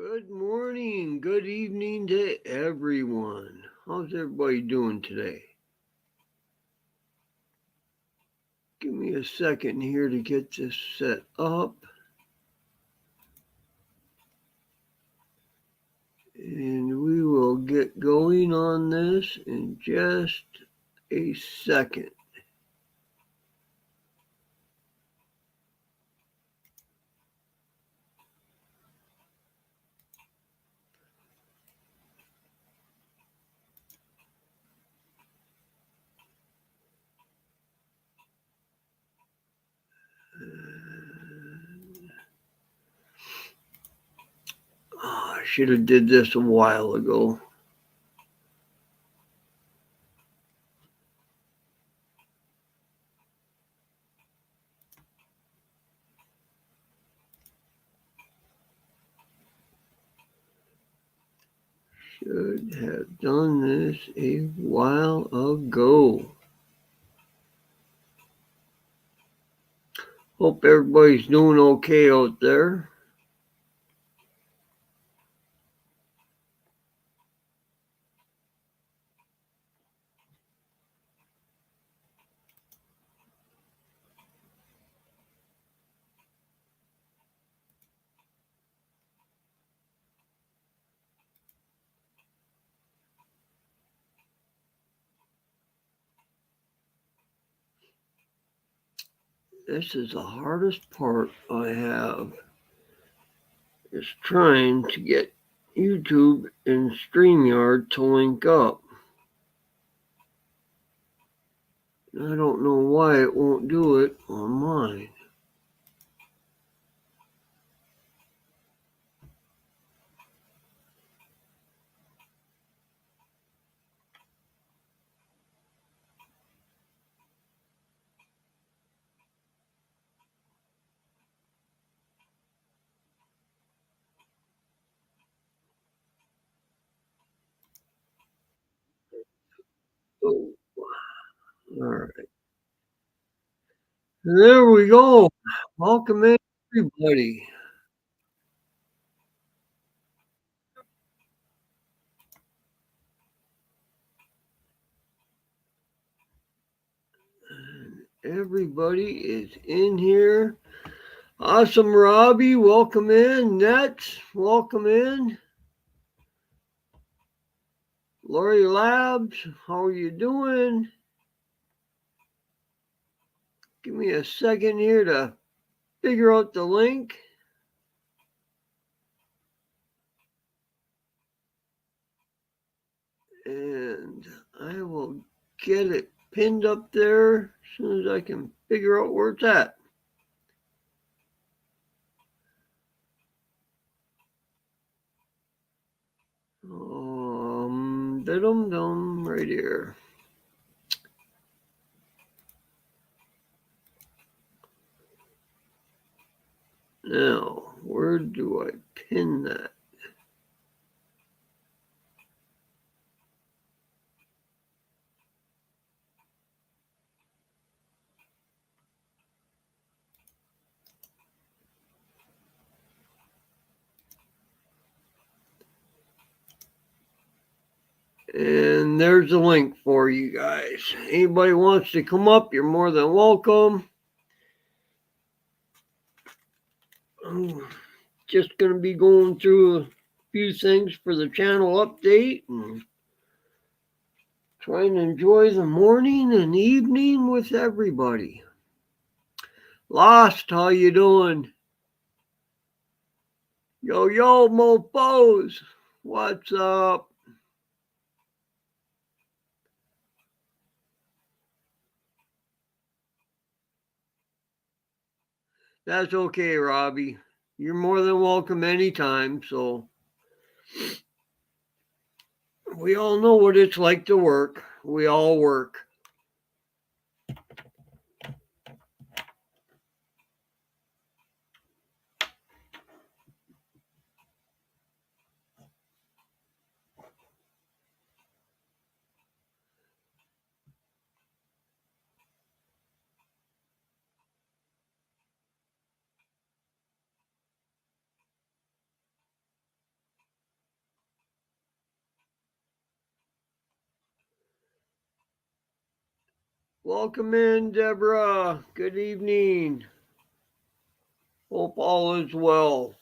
Good morning, good evening to everyone. How's everybody doing today? Give me a second here to get this set up. And we will get going on this in just a second. I should have did this a while ago. Should have done this a while ago. Hope everybody's doing okay out there. This is the hardest part I have, is trying to get YouTube and StreamYard to link up. I don't know why it won't do it on mine. Oh, all right. There we go. Welcome in, everybody. Everybody is in here. Awesome, Robbie. Welcome in. Nets, welcome in. Lori Labs, how are you doing? Give me a second here to figure out the link. And I will get it pinned up there as soon as I can figure out where it's at. Dum right here. Now, where do I pin that? And there's the link for you guys. Anybody wants to come up, you're more than welcome. I'm just going to be going through a few things for the channel update and trying to enjoy the morning and evening with everybody. Lost, how you doing? Yo, mofos, what's up? That's okay, Robbie. You're more than welcome anytime. So we all know what it's like to work. We all work. Welcome in, Deborah. Good evening. Hope all is well.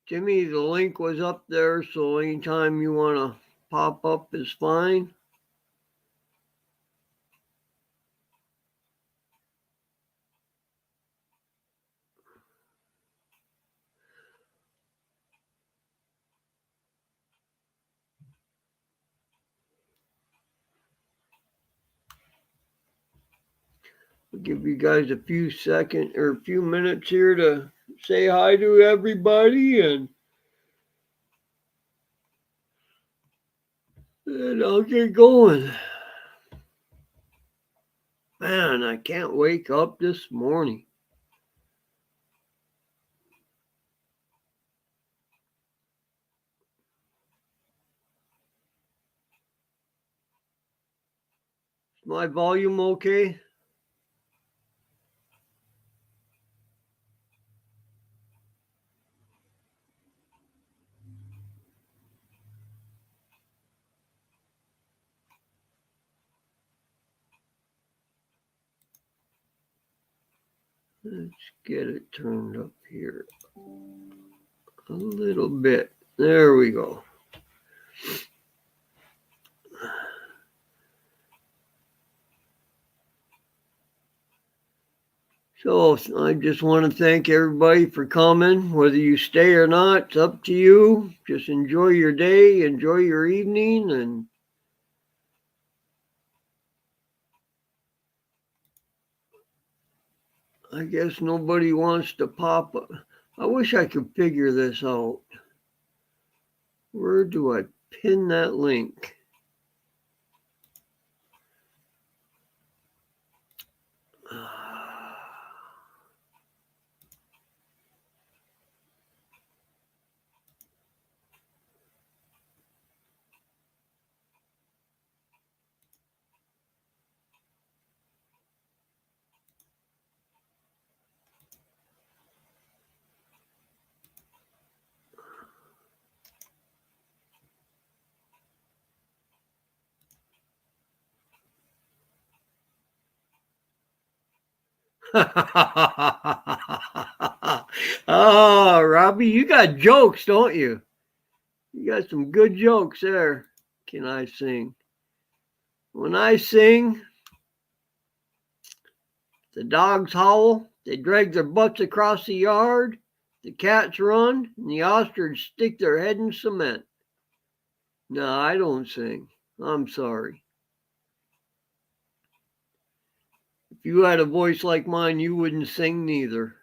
Jimmy, the link was up there, so anytime you want to pop up is fine. I'll give you guys a few seconds or a few minutes here to say hi to everybody, and I'll get going. Man, I can't wake up this morning. Is my volume okay? Let's get it turned up here a little bit. There we go. So I just want to thank everybody for coming. Whether you stay or not, it's up to you. Just enjoy your day, enjoy your evening, and I guess nobody wants to pop up. I wish I could figure this out. Where do I pin that link? Oh, Robbie, you got jokes, don't you? You got some good jokes there. Can I sing? When I sing, the dogs howl, they drag their butts across the yard, the cats run, and the ostrich stick their head in cement. No, I don't sing. I'm sorry. If you had a voice like mine, you wouldn't sing neither.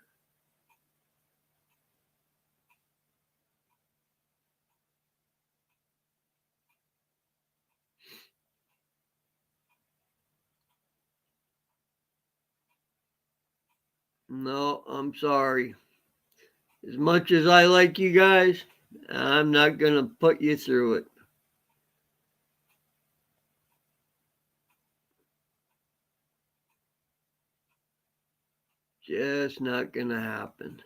No, I'm sorry. As much as I like you guys, I'm not going to put you through it. Just not going to happen.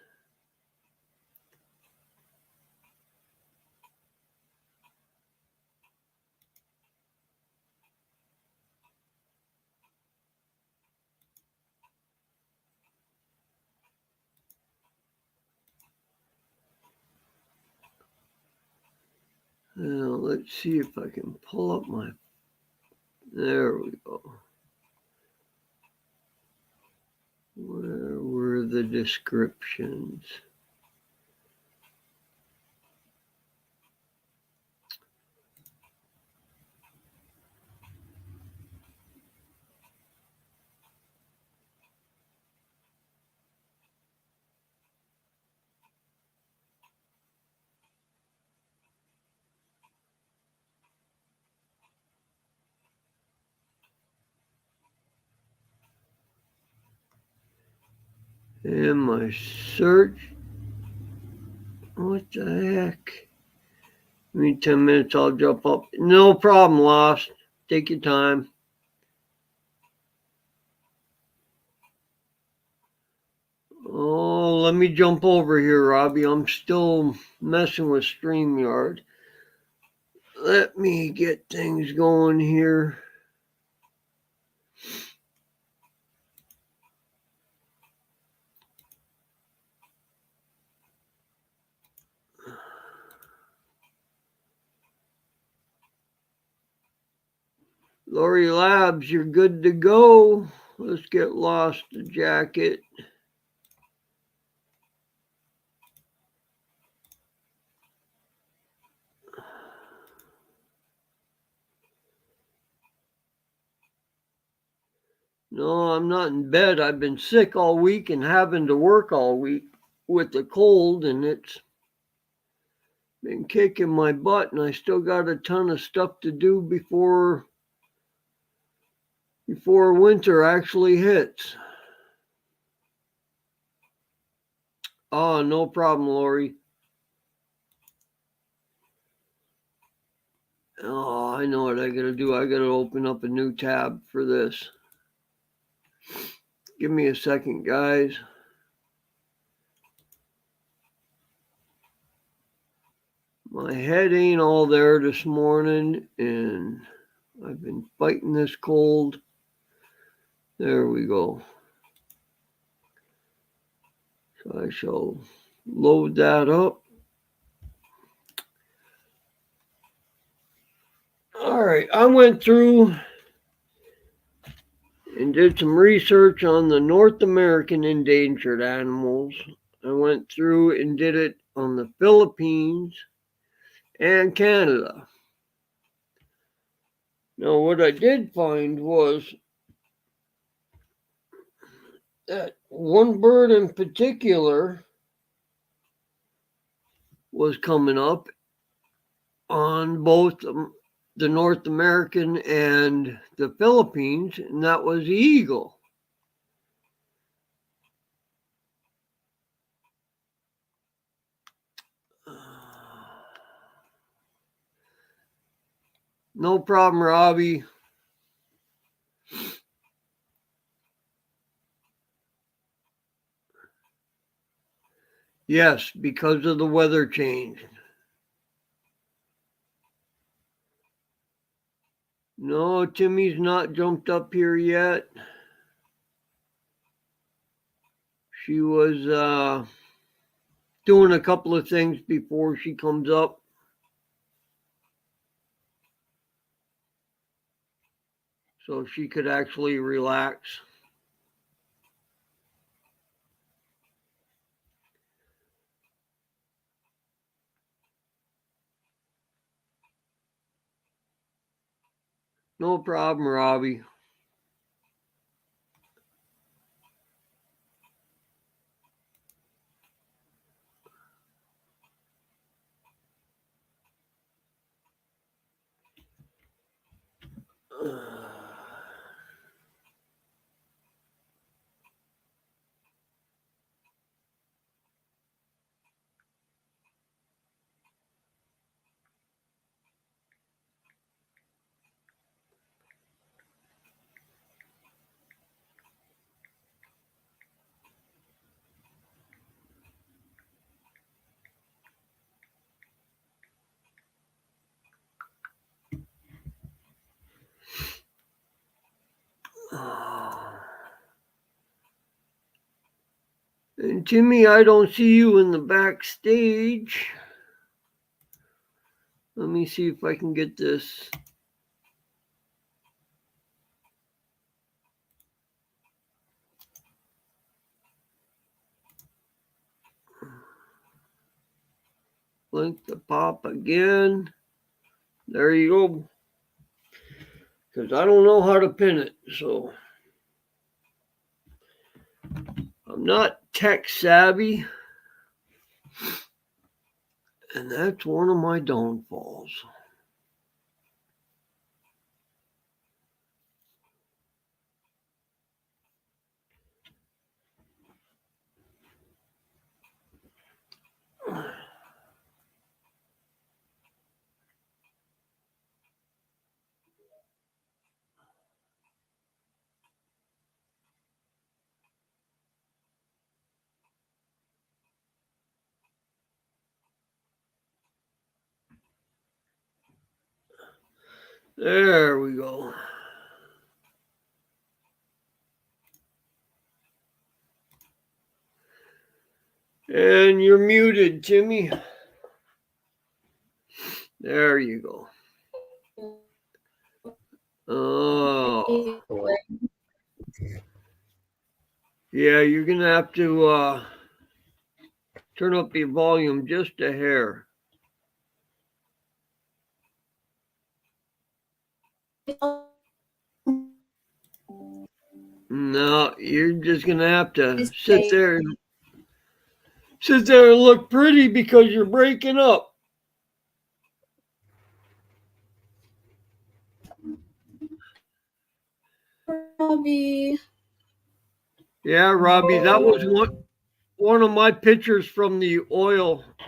Now, let's see if I can pull up my. There we go. Where were the descriptions? And my search. What the heck? Give me 10 minutes, I'll jump up. No problem, Lost. Take your time. Oh, let me jump over here, Robbie. I'm still messing with StreamYard. Let me get things going here. Lori Labs, you're good to go. Let's get Lost the Jacket. No, I'm not in bed. I've been sick all week and having to work all week with the cold, and it's been kicking my butt, and I still got a ton of stuff to do before winter actually hits. Oh, no problem, Lori. Oh, I know what I gotta do. I gotta open up a new tab for this. Give me a second, guys. My head ain't all there this morning, and I've been fighting this cold. There we go. So I shall load that up. All right, I went through and did some research on the North American endangered animals. I went through and did it on the Philippines and Canada. Now, what I did find was that one bird in particular was coming up on both the North American and the Philippines, and that was the eagle. No problem, Robbie. Yes, because of the weather change. No, Timmy's not jumped up here yet. She was doing a couple of things before she comes up. So she could actually relax. No problem, Robbie. And Timmy, I don't see you in the backstage. Let me see if I can get this. Link to pop again. There you go. Because I don't know how to pin it, so I'm not tech savvy. And that's one of my downfalls. There we go. And you're muted, Timmy. There you go. Oh. Yeah, you're going to have to turn up your volume just a hair. No, you're just going to have to sit there and look pretty because you're breaking up. Robbie. Yeah, Robbie, that was one of my pictures from the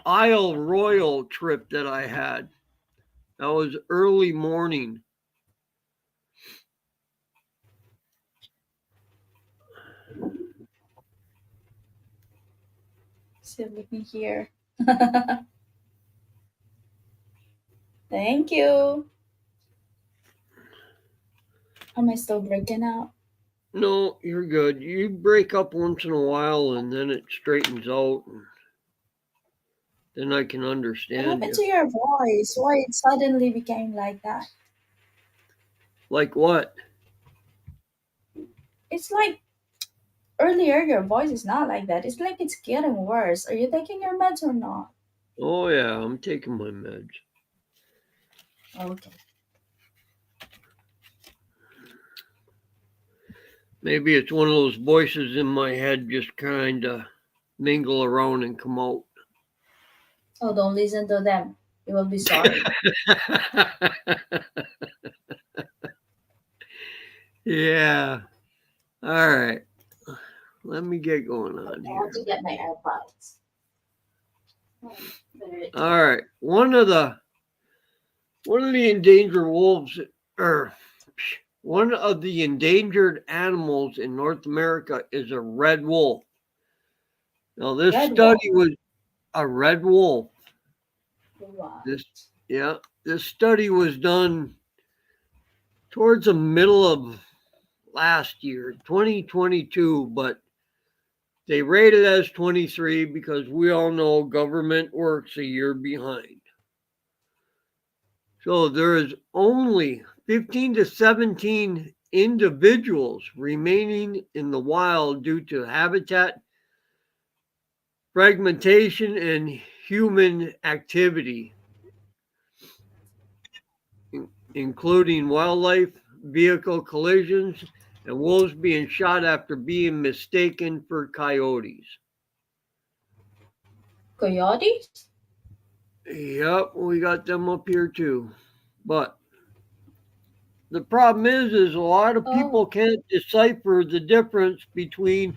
Isle Royal trip that I had. That was early morning. Still looking here. Thank you. Am I still breaking out? No, you're good. You break up once in a while and then it straightens out. And then I can What understand happened you. to your voice? Why it suddenly became like that? Like what? It's like earlier your voice is not like that. It's like it's getting worse. Are you taking your meds or not? Oh, yeah, I'm taking my meds. Okay. Maybe it's one of those voices in my head just kind of mingle around and come out. Oh, don't listen to them. You will be sorry. Yeah. All right. Let me get going Okay, on I have here. to get my AirPods. All right. One of the endangered wolves or one of the endangered animals in North America is a red wolf. Now this Red wall. study was a red wolf. What? This yeah, this study was done towards the middle of last year, 2022, but they rated as 23 because we all know government works a year behind. So there is only 15 to 17 individuals remaining in the wild due to habitat fragmentation and human activity, including wildlife, vehicle collisions, and wolves being shot after being mistaken for coyotes. Coyotes? Yep, we got them up here too. But the problem is a lot of Oh. people can't decipher the difference between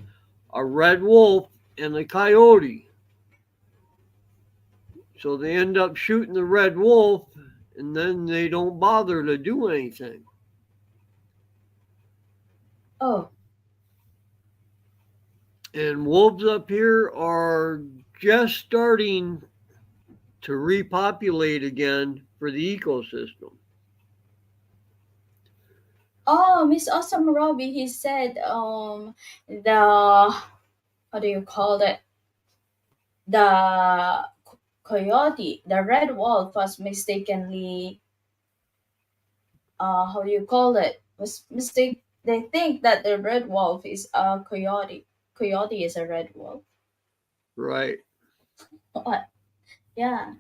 a red wolf and a coyote. So they end up shooting the red wolf and then they don't bother to do anything. Oh. And wolves up here are just starting to repopulate again for the ecosystem. Oh, Miss Awesome Robbie, he said the how do you call it? The coyote, the red wolf was mistakenly how do you call it? Was mistake they think that the red wolf is a coyote. Coyote is a red wolf. Right. What? Yeah.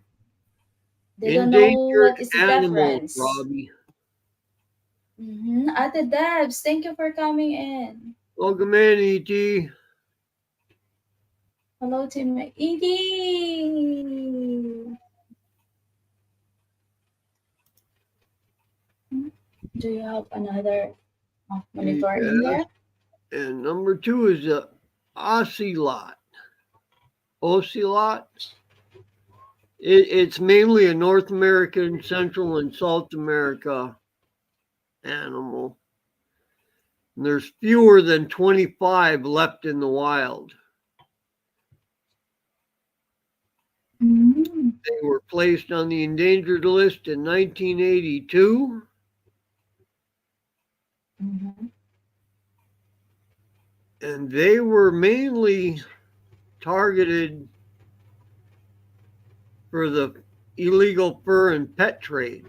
They don't know Endangered what is the animals, difference. Robbie. Ate Debs, thank you for coming in. Welcome in, E.T. Hello, Team Edie. Do you have another monitor in Yes. there? And number two is the ocelot. Ocelot. It's mainly a North American, Central, and South America animal. And there's fewer than 25 left in the wild. Mm. They were placed on the endangered list in 1982. Mm-hmm. And they were mainly targeted for the illegal fur and pet trade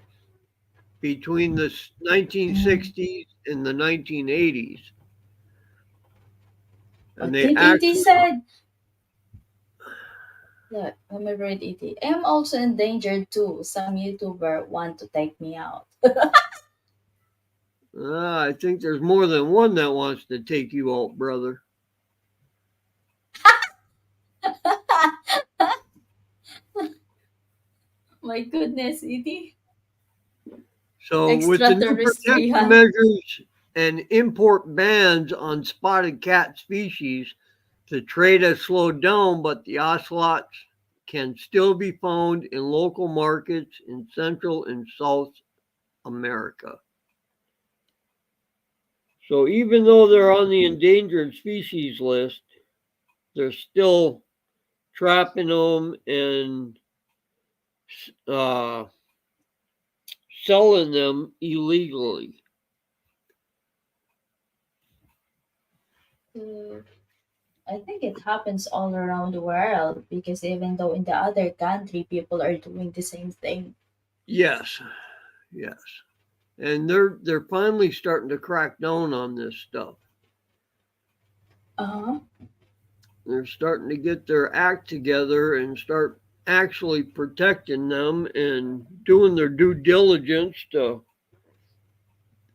between the Mm. 1960s and the 1980s. And What they did E.T. actually, said? Look, let me read E.T. I'm also endangered too. Some YouTuber want to take me out. I think there's more than one that wants to take you out, brother. My goodness, E.T. So, with the new protection Extraterrestrial. measures and import bans on spotted cat species, the trade has slowed down, but the ocelots can still be found in local markets in Central and South America. So, even though they're on the endangered species list, they're still trapping them and uh, selling them illegally. Uh, I think it happens all around the world because even though in the other country people are doing the same thing. Yes, yes. And they're finally starting to crack down on this stuff. Uh-huh. They're starting to get their act together and start actually protecting them and doing their due diligence to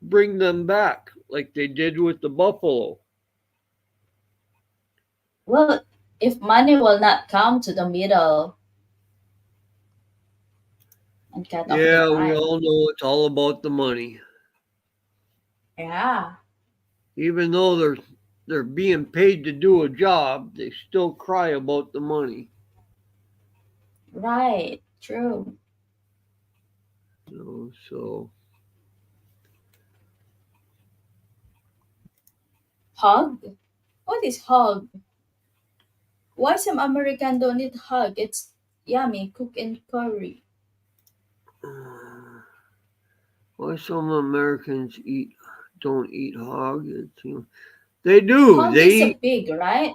bring them back like they did with the buffalo. Well, if money will not come to the middle and cut off the Yeah, we crime. all know it's all about the money. Yeah, Even though they're being paid to do a job, they still cry about the money. right. True. So Hug? What is hug? Why some American don't eat hug? It's yummy, cook in curry. why some Americans eat don't eat hog? They do. Hog They is a eat pig, right?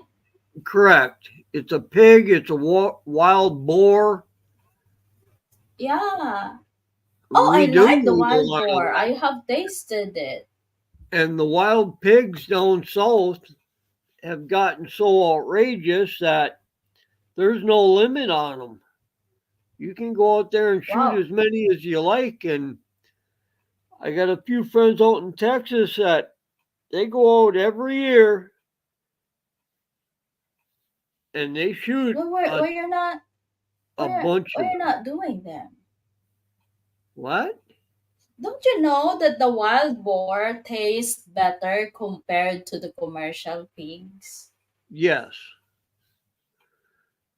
correct. It's a pig. It's a wild boar. Yeah. Oh, I We do like the eat a wild lot of boar. that. I have tasted it. And the wild pigs down south have gotten so outrageous that there's no limit on them. You can go out there and shoot Wow. as many as you like. And I got a few friends out in Texas that they go out every year and they shoot Well, why you're not a bunch why of you're them. not doing them? What? Don't you know that the wild boar tastes better compared to the commercial pigs? Yes,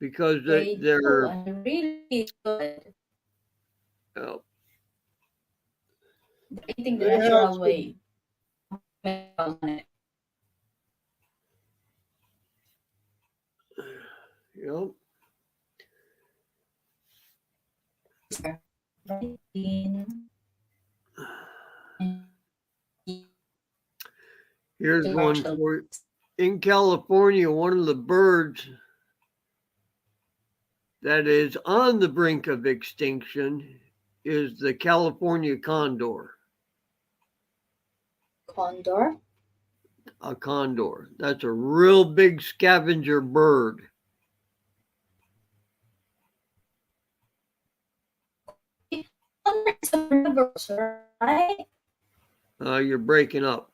because They do, they're and they're really good. uh, They're eating the they have natural some. way. Chemicals on it. You know, Right? And here's one commercial. for you. In California. One of the birds that is on the brink of extinction is the California condor. Condor? A condor. That's a real big scavenger bird. Condor is omnivorous, right? You're breaking up.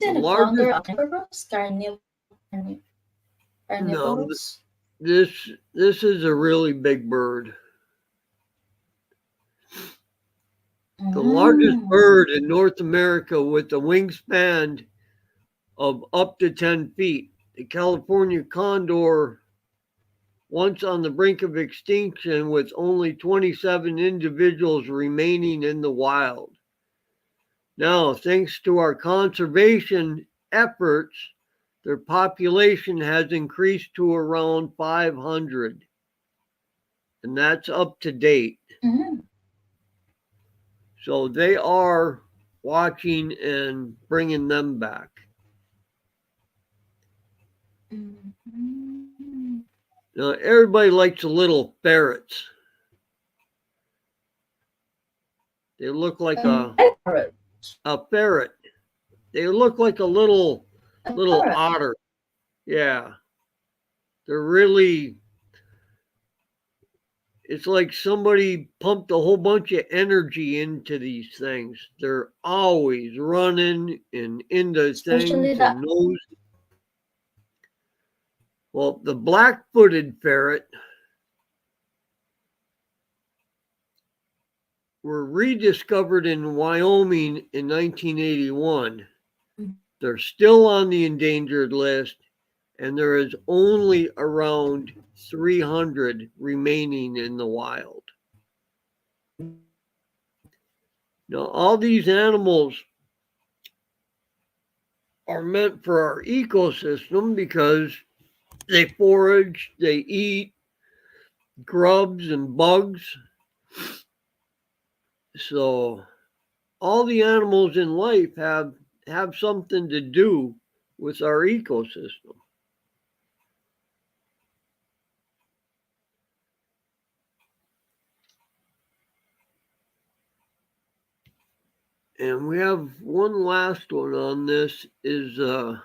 The Isn't a largest. condor omnivorous? No, Carnivorous? this is a really big bird. The largest Mm. bird in North America with a wingspan of up to 10 feet. The California condor, once on the brink of extinction with only 27 individuals remaining in the wild. Now, thanks to our conservation efforts, their population has increased to around 500, and that's up to date. Mm. So they are watching and bringing them back. Mhm. Now, everybody likes the little ferrets. They look like Parrot. a ferret. They look like a A little parrot. otter. Yeah, they're really. It's like somebody pumped a whole bunch of energy into these things. They're always running and into Especially things the and nose. Well, the black-footed ferret were rediscovered in Wyoming in 1981. They're still on the endangered list, and there is only around 300 remaining in the wild. Now, all these animals are meant for our ecosystem because they forage, they eat grubs and bugs. So all the animals in life have something to do with our ecosystem. And we have one last one on this is a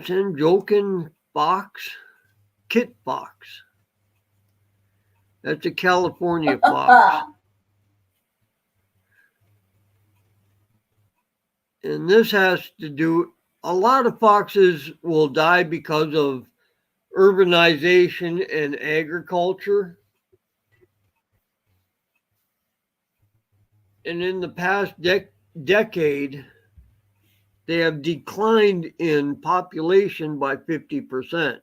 Sanjokin fox, kit fox. That's a California fox. And this has to do, a lot of foxes will die because of urbanization and agriculture. And in the past decade, they have declined in population by 50%.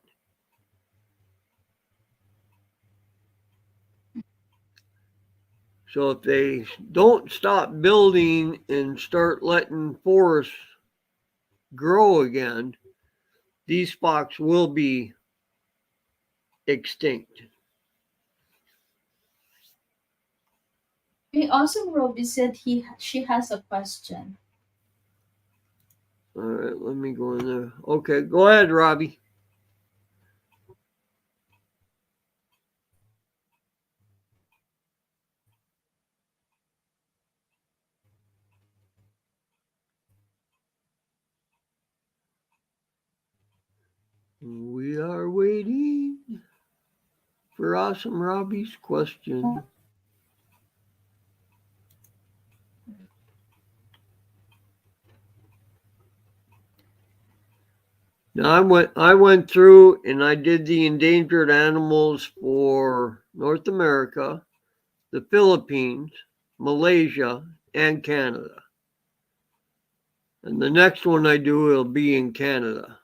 So if they don't stop building and start letting forests grow again, these fox will be extinct. Hey, Awesome Robbie said she has a question. All right, let me go in there. Okay, go ahead, Robbie. We are waiting for Awesome Robbie's question. Now I went through and I did the endangered animals for North America, the Philippines, Malaysia, and Canada. And the next one I do will be in Canada.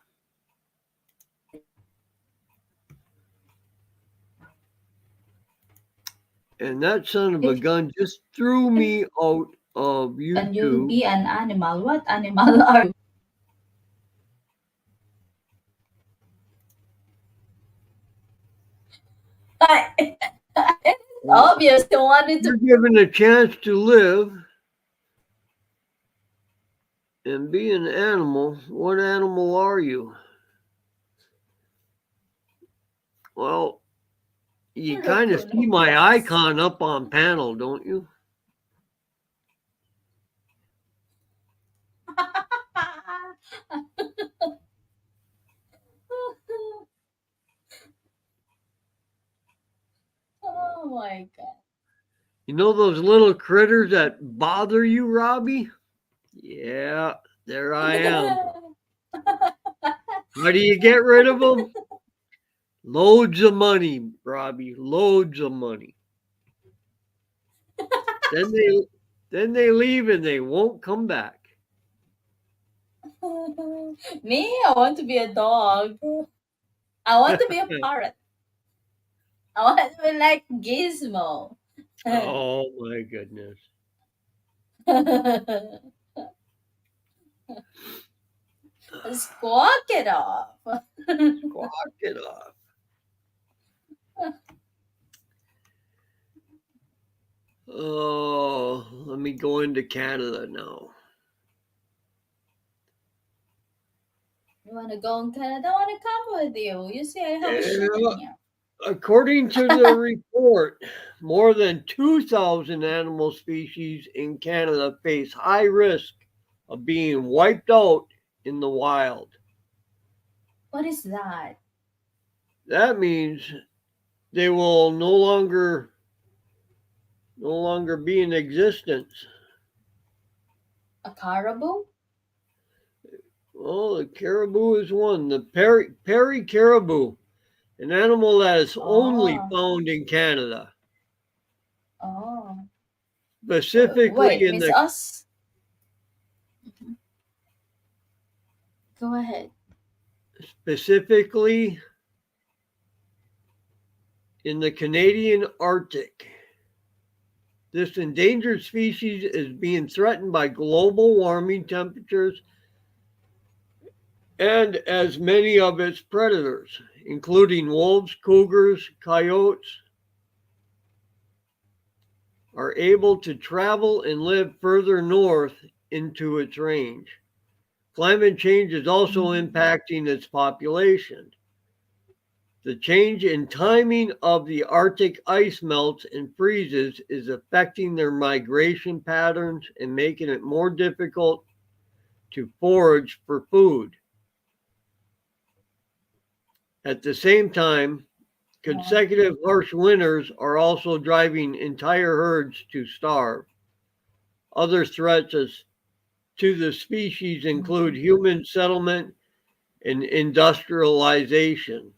And that son of a If gun just threw me out of can you YouTube. be an animal, what animal are you? It's Well, obvious you wanted to. you're given a chance to live and be an animal. What animal are you? Well, you kind of see Raccoon, my yes. icon up on panel, don't you? Oh my god. You know those little critters that bother you, Robbie? Yeah, there I am. How do you get rid of them? Loads of money, Robbie. Loads of money. Then they leave and they won't come back. Me, I want to be a dog. I want to be a parrot. I want to be like Gizmo. Oh my goodness. Squawk it off. Squawk it off. Oh, let me go into Canada now. You want to go in Canada? I want to come with you. You see, I have a ship in Yeah, here. according to the report, more than 2,000 animal species in Canada face high risk of being wiped out in the wild. What is that? That means they will no longer be in existence. A caribou? Well, the caribou is one. The Perry caribou, an animal that is only Oh, found in Canada, oh. specifically Wait, in Miss the Us? Mhm. Go ahead. specifically in the Canadian Arctic. This endangered species is being threatened by global warming temperatures and as many of its predators, including wolves, cougars, coyotes, are able to travel and live further north into its range. Climate change is also Mm, impacting its population. The change in timing of the Arctic ice melts and freezes is affecting their migration patterns and making it more difficult to forage for food. At the same time, yeah. consecutive harsh winters are also driving entire herds to starve. Other threats to the species include Mm, human settlement and industrialization,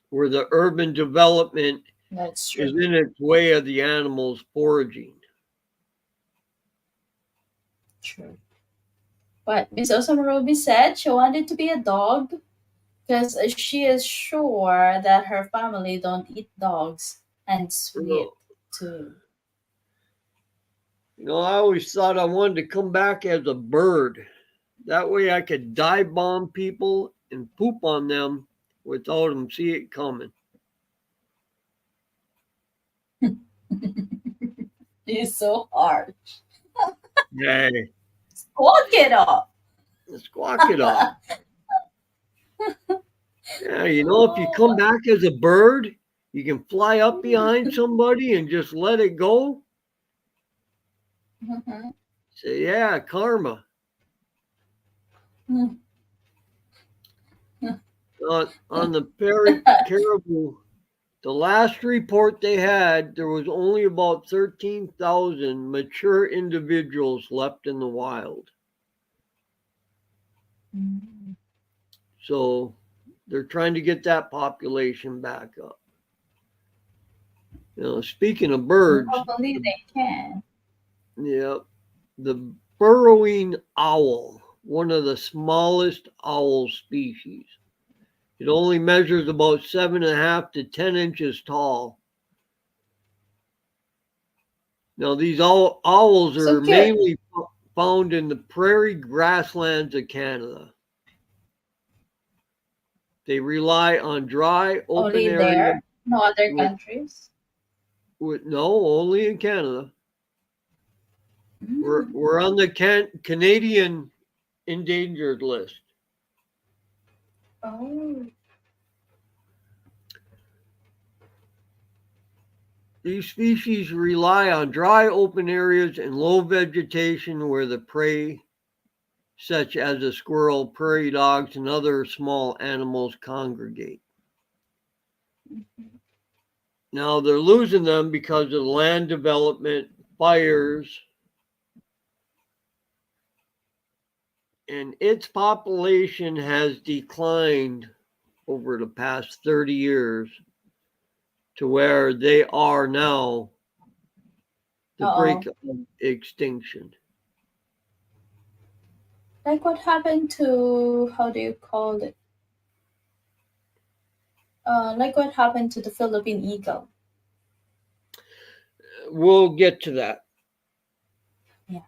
where the urban development that's is true. in its way of the animals foraging. True. But Miss Osama Ruby said she wanted to be a dog because she is sure that her family don't eat dogs and You sweet know, too. I always thought I wanted to come back as a bird. That way I could dive bomb people and poop on them without them see it coming. She's so hard. Hey, Walk it up. squawk it off. Yeah, if you Oh, come back as a bird, you can fly up behind somebody and just let it go. mhm. Say, yeah, karma. On the Perry Caribou, the last report they had, there was only about 13,000 mature individuals left in the wild. Mm. So they're trying to get that population back up. Speaking of birds, Hopefully they can. yeah, the burrowing owl, one of the smallest owl species. It only measures about 7.5 to 10 inches tall. Now, these owls So are cute. mainly found in the prairie grasslands of Canada. They rely on dry, open Only areas there, no other with, countries. no, only in Canada. We're, Mm. we're on the Canadian endangered list. Oh, These species rely on dry, open areas and low vegetation where the prey, such as a squirrel, prairie dogs, and other small animals, congregate. Now they're losing them because of land development, fires, and its population has declined over the past 30 years to where they are now the brink uh-oh. of extinction. Like what happened to, how do you call it? Like what happened to the Philippine eagle? We'll get to that. Yeah.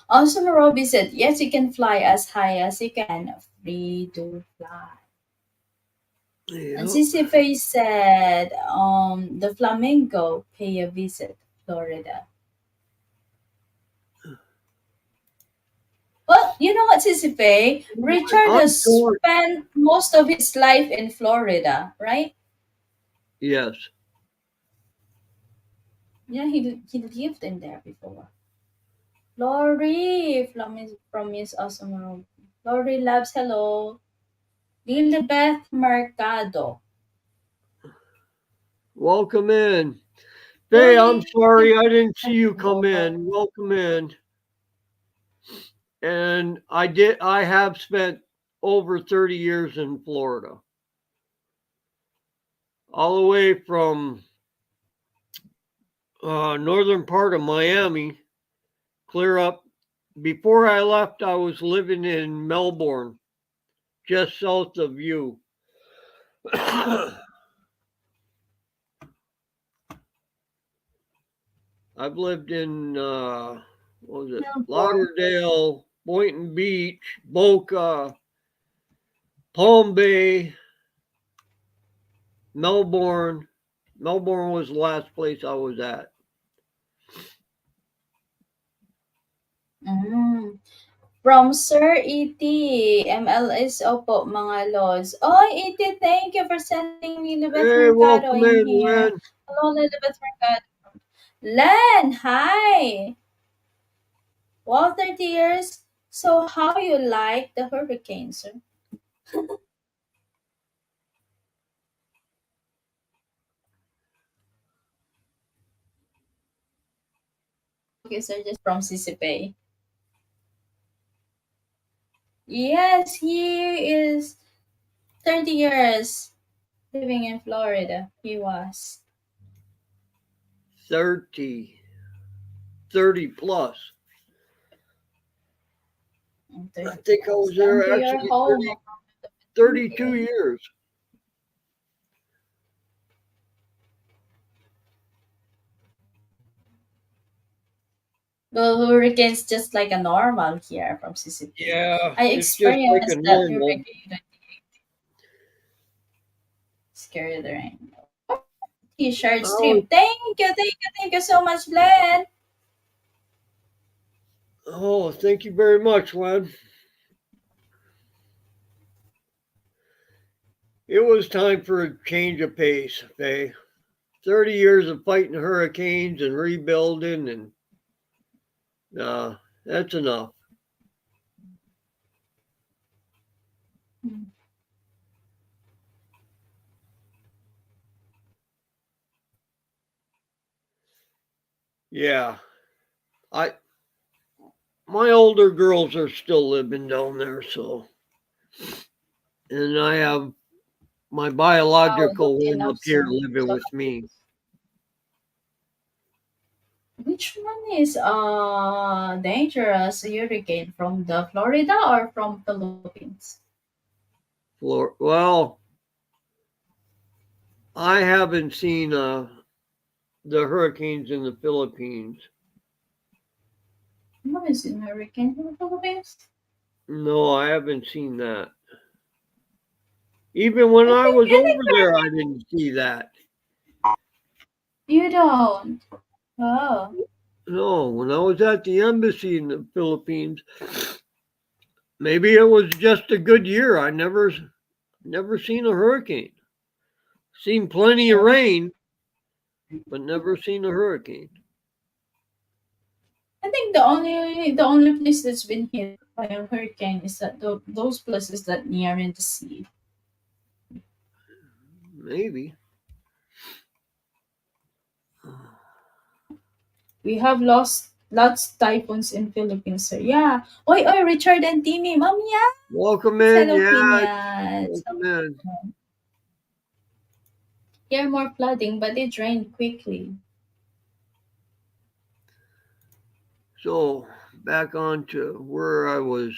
Also, Nairobi said, yes, you can fly as high as you can. Free to fly. And Yep. Sissy Face said, the flamingo pay a visit, Florida. You know what, Sissy Faye? Richard I'm has torn. spent most of his life in Florida, right? Yes. Yeah, he lived in there before. Lori from Miss Awesome World. Lori Labs, hello. Lilibeth Mercado. Welcome in. Faye, I'm Lori sorry I didn't see you come Mercado. in. Welcome in. And I have spent over 30 years in Florida. All the way from northern part of Miami, clear up. Before I left, I was living in Melbourne, just south of you. I've lived in what was it? Melbourne. Lauderdale, Boynton Beach, Boca, Palm Bay, Melbourne. Melbourne was the last place I was at. Mm. From Sir E.T. MLS, opo, mga lods. Oh, E.T., thank you for sending Lilibeth Hey, Mercado welcome in in, here. Len. Hello, Lilibeth Mercado. Len, hi. Wow, 30 years. So how you like the hurricane, sir? Okay, sir, just from Sisipe. Yes, he is 30 years living in Florida. He was. 30, 30 plus. I 30 think I plus. was Come there to your actually home. 32 years. The hurricane's just like a normal here from CCP. Yeah, I it's just like a experienced that normal. hurricane that scared the rain. T-shirt Oh, stream. Thank you so much, Len. oh, thank you very much, Len. It was time for a change of pace, Faye. 30 years of fighting hurricanes and rebuilding, and that's enough. Yeah, I my older girls are still living down there, so and I have my Wow, biological lucky one up enough, here sir. living So with me. which one is dangerous hurricane from the Florida or from Philippines? Well, I haven't seen the hurricanes in the Philippines. What is it, hurricane from the Philippines? No, I haven't seen that. Even when I was I think over there, I didn't see that. you don't. Oh. No, when I was at the embassy in the Philippines, maybe it was just a good year. I never seen a hurricane. Seen plenty of Oh. rain, but never seen a hurricane. I think the only place that's been hit by a hurricane is that those places that near in the sea. Maybe. We have lost lots typhoons in Philippines, sir. Yeah. Oi, oi, Richard and Timmy. Mom, yes. Welcome in, Hello, yeah. Pinyas. Welcome in. Here more flooding, but it drained quickly. So back on to where I was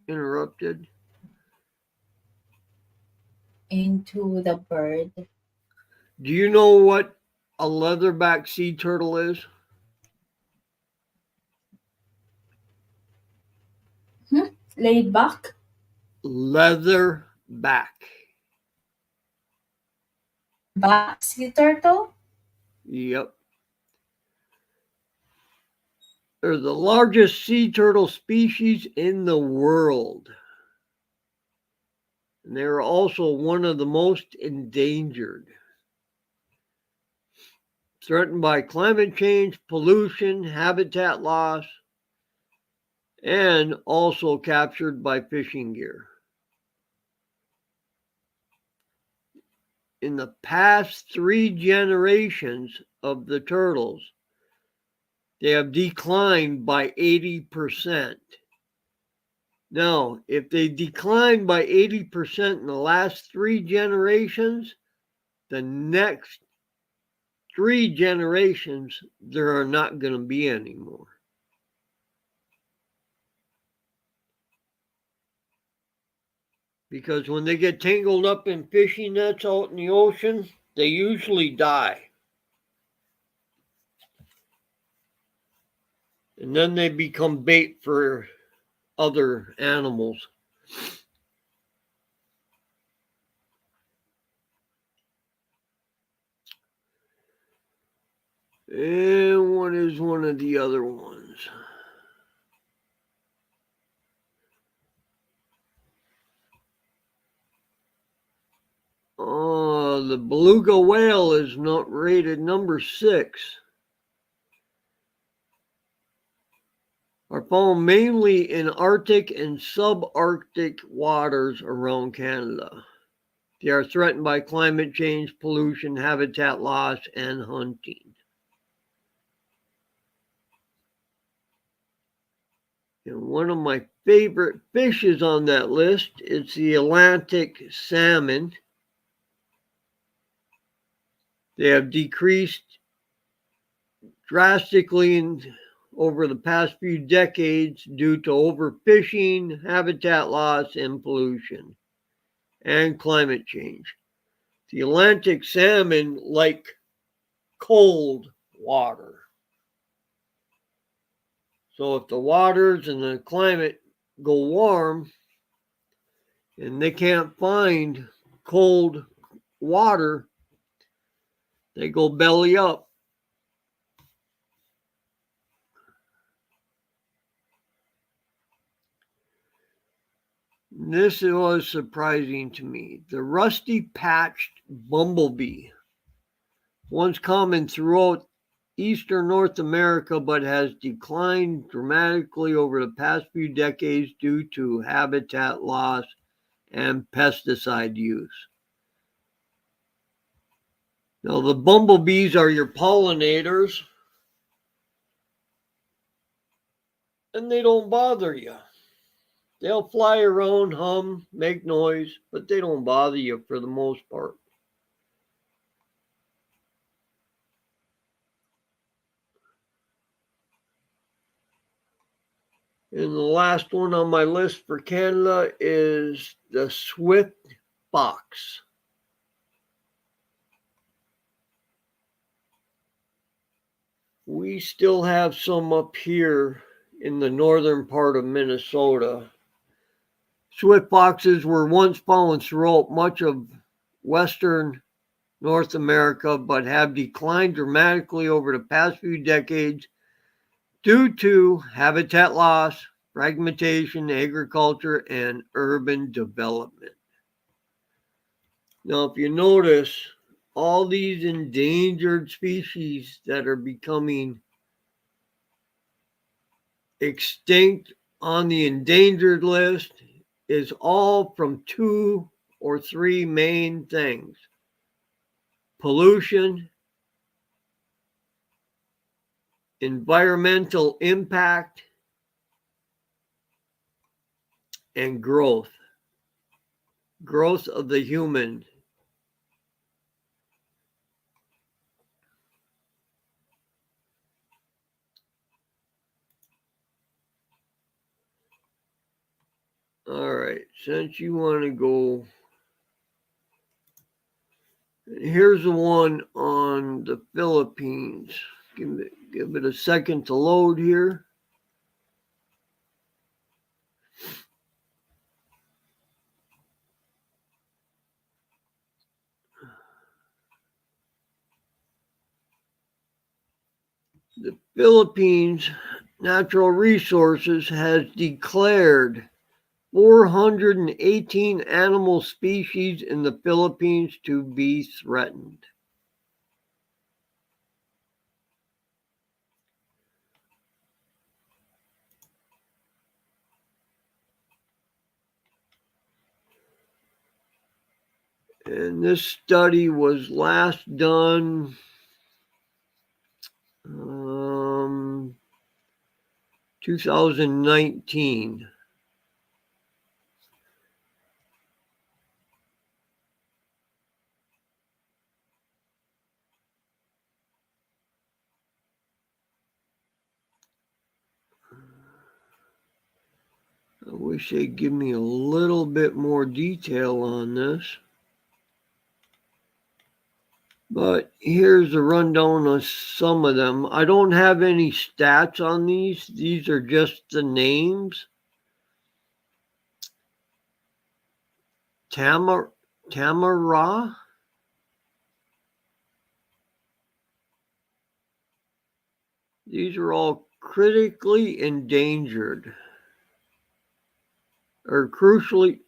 interrupted. Into the bird. Do you know what a leatherback sea turtle is? Hmm? Laid back. Leatherback. Back sea turtle. Yep. They're the largest sea turtle species in the world. And they're also one of the most endangered. Threatened by climate change, pollution, habitat loss, and also captured by fishing gear. In the past 3 generations of the turtles, they have declined by 80%. Now, if they declined by 80% in the last 3 generations, the next 3 generations, there are not going to be any more. Because when they get tangled up in fishing nets out in the ocean, they usually die. And then they become bait for other animals. And what is one of the other ones? The beluga whale is not rated number 6. Are found mainly in Arctic and subarctic waters around Canada. They are threatened by climate change, pollution, habitat loss, and hunting. And one of my favorite fishes on that list is the Atlantic salmon. They have decreased drastically over the past few decades due to overfishing, habitat loss, and pollution, and climate change. The Atlantic salmon like cold water. So if the waters and the climate go warm and they can't find cold water, they go belly up. This was surprising to me. The rusty patched bumblebee, once common throughout eastern North America, but has declined dramatically over the past few decades due to habitat loss and pesticide use. Now, the bumblebees are your pollinators, and they don't bother you. They'll fly around, hum, make noise, but they don't bother you for the most part. And the last one on my list for Canada is the swift fox. We still have some up here in the northern part of Minnesota. Swift foxes were once found throughout much of western North America, but have declined dramatically over the past few decades due to habitat loss, fragmentation, agriculture, and urban development. Now, if you notice, all these endangered species that are becoming extinct on the endangered list is all from 2 or 3 main things: pollution, environmental impact, and growth of the human. All right, since you want to go, here's the one on the Philippines. Give it a second to load here. The Philippines Natural Resources has declared 418 animal species in the Philippines to be threatened. And this study was last done 2019. I wish they'd give me a little bit more detail on this. But here's a rundown of some of them. I don't have any stats on these. These are just the names. Tamara. These are all critically endangered or crucially.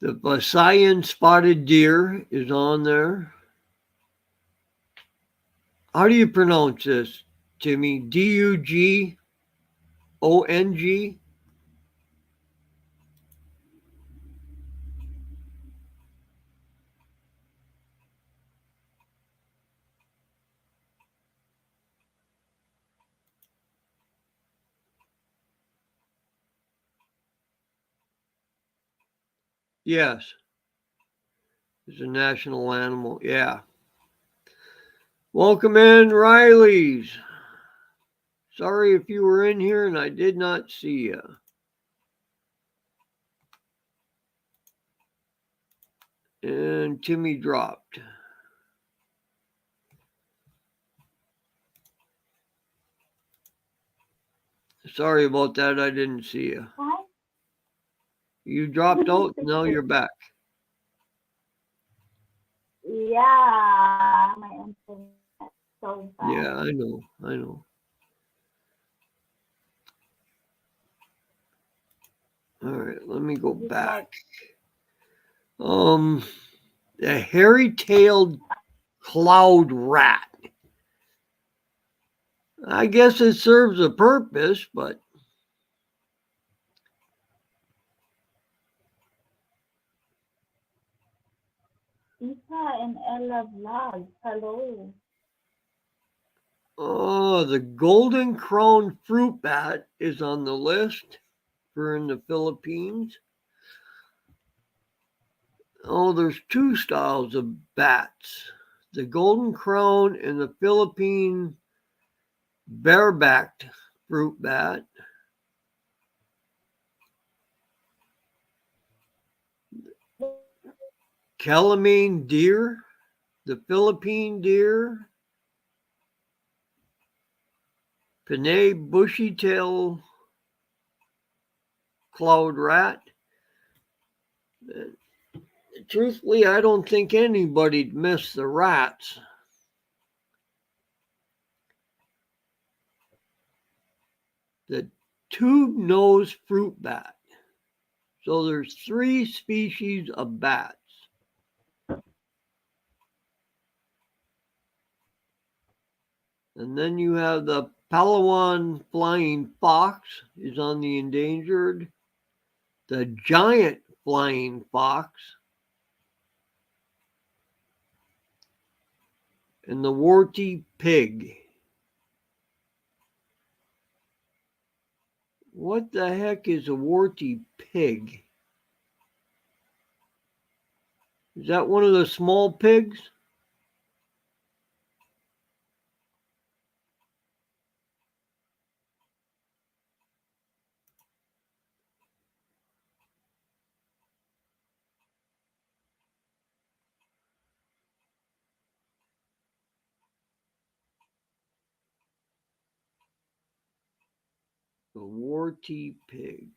The Visayan spotted deer is on there. How do you pronounce this, Timmy? Dugong? Yes, it's a national animal. Yeah. Welcome in, Riley's. Sorry if you were in here and I did not see you. And Timmy dropped. Sorry about that. I didn't see you. Hi. You dropped out. Now you're back. Yeah, my internet so bad. Yeah, I know. All right, let me go Just back. like The hairy-tailed cloud rat. I guess it serves a purpose, but Isa and Ella vlog. Hello. oh, the golden crown fruit bat is on the list for in the Philippines. Oh, there's two styles of bats. The golden crown and the Philippine barebacked fruit bat. Calamine deer, the Philippine deer, Panay bushy-tail cloud rat. Truthfully, I don't think anybody'd miss the rats. The tube-nosed fruit bat. So there's 3 species of bats. And then you have the Palawan flying fox is on the endangered. The giant flying fox. And the warty pig. What the heck is a warty pig? Is that one of the small pigs? The warty pig.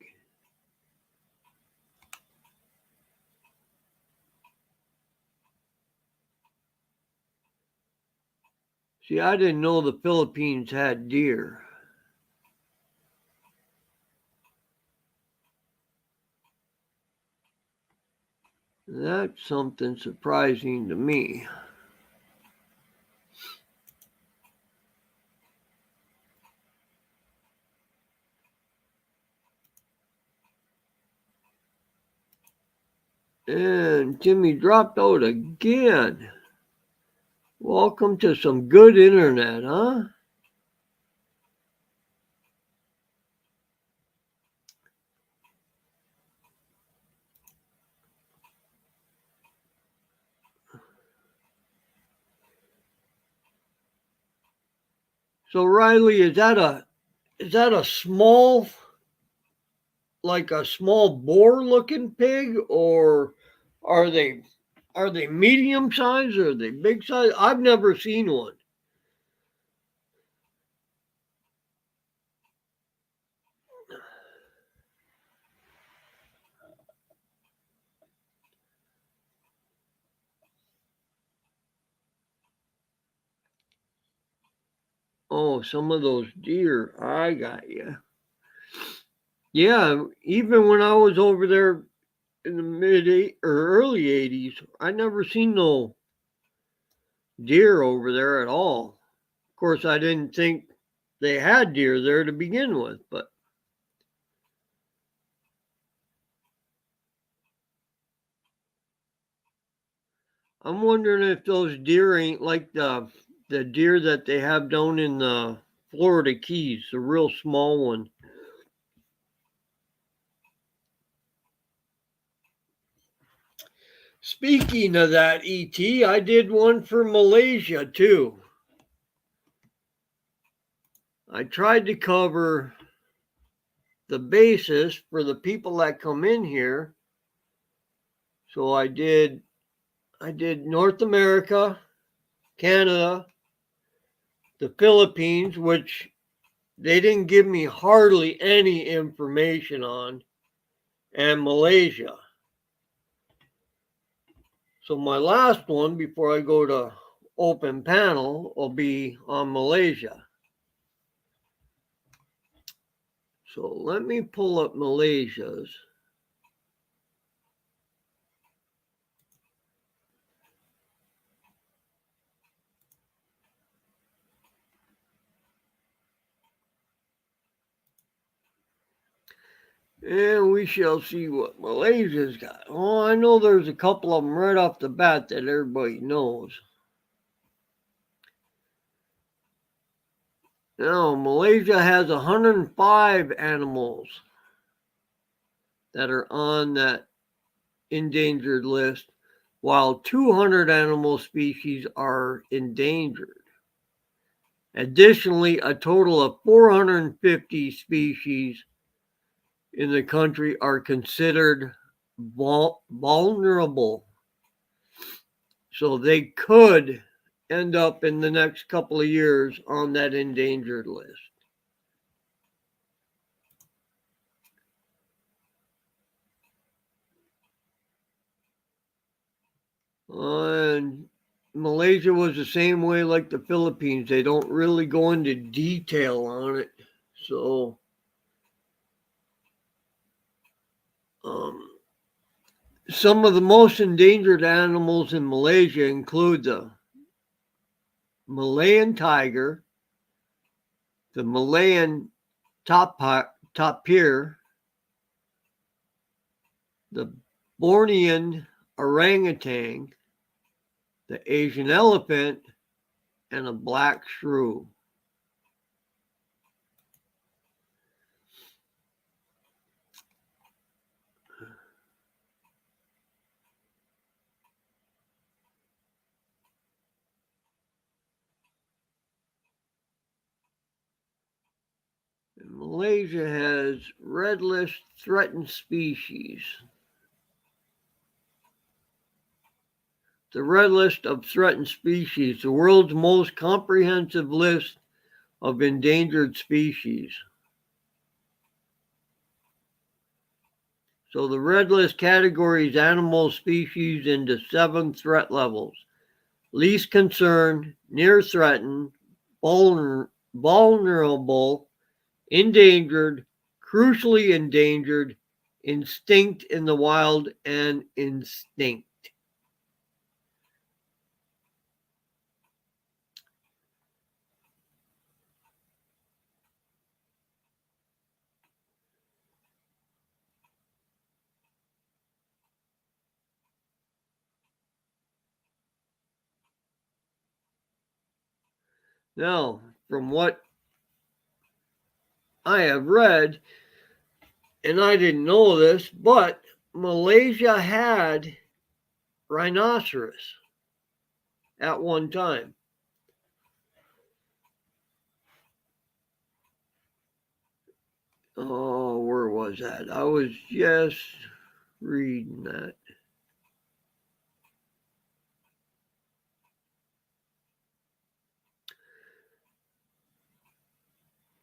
See, I didn't know the Philippines had deer. That's something surprising to me. And Jimmy dropped out again. Welcome to some good internet, huh? So Riley, is that a small, like a small boar looking pig, or are they medium size or are they big size? I've never seen one. Oh, some of those deer. I got you. Yeah, even when I was over there in the or early '80s, I never seen no deer over there at all. Of course, I didn't think they had deer there to begin with, but I'm wondering if those deer ain't like the deer that they have down in the Florida Keys, the real small one. Speaking of that, ET, I did one for Malaysia too. I tried to cover the basis for the people that come in here. So I did North America, Canada, the Philippines, which they didn't give me hardly any information on, and Malaysia. So my last one before I go to open panel will be on Malaysia. So let me pull up Malaysia's. And we shall see what Malaysia's got. Oh, I know there's a couple of them right off the bat that everybody knows. Now, Malaysia has 105 animals that are on that endangered list, while 200 animal species are endangered. Additionally, a total of 450 species in the country are considered vulnerable. So they could end up in the next couple of years on that endangered list. And Malaysia was the same way like the Philippines. They don't really go into detail on it. So some of the most endangered animals in Malaysia include the Malayan tiger, the Malayan tapir, the Bornean orangutan, the Asian elephant, and a black shrew. And Malaysia has red list threatened species. The Red List of Threatened Species, the world's most comprehensive list of endangered species. So the Red List categories animal species into 7 threat levels: least concern, near threatened, vulnerable, endangered, crucially endangered, instinct in the wild, and instinct. Now, from what I have read, and I didn't know this, but Malaysia had rhinoceros at one time. Oh, where was that? I was just reading that.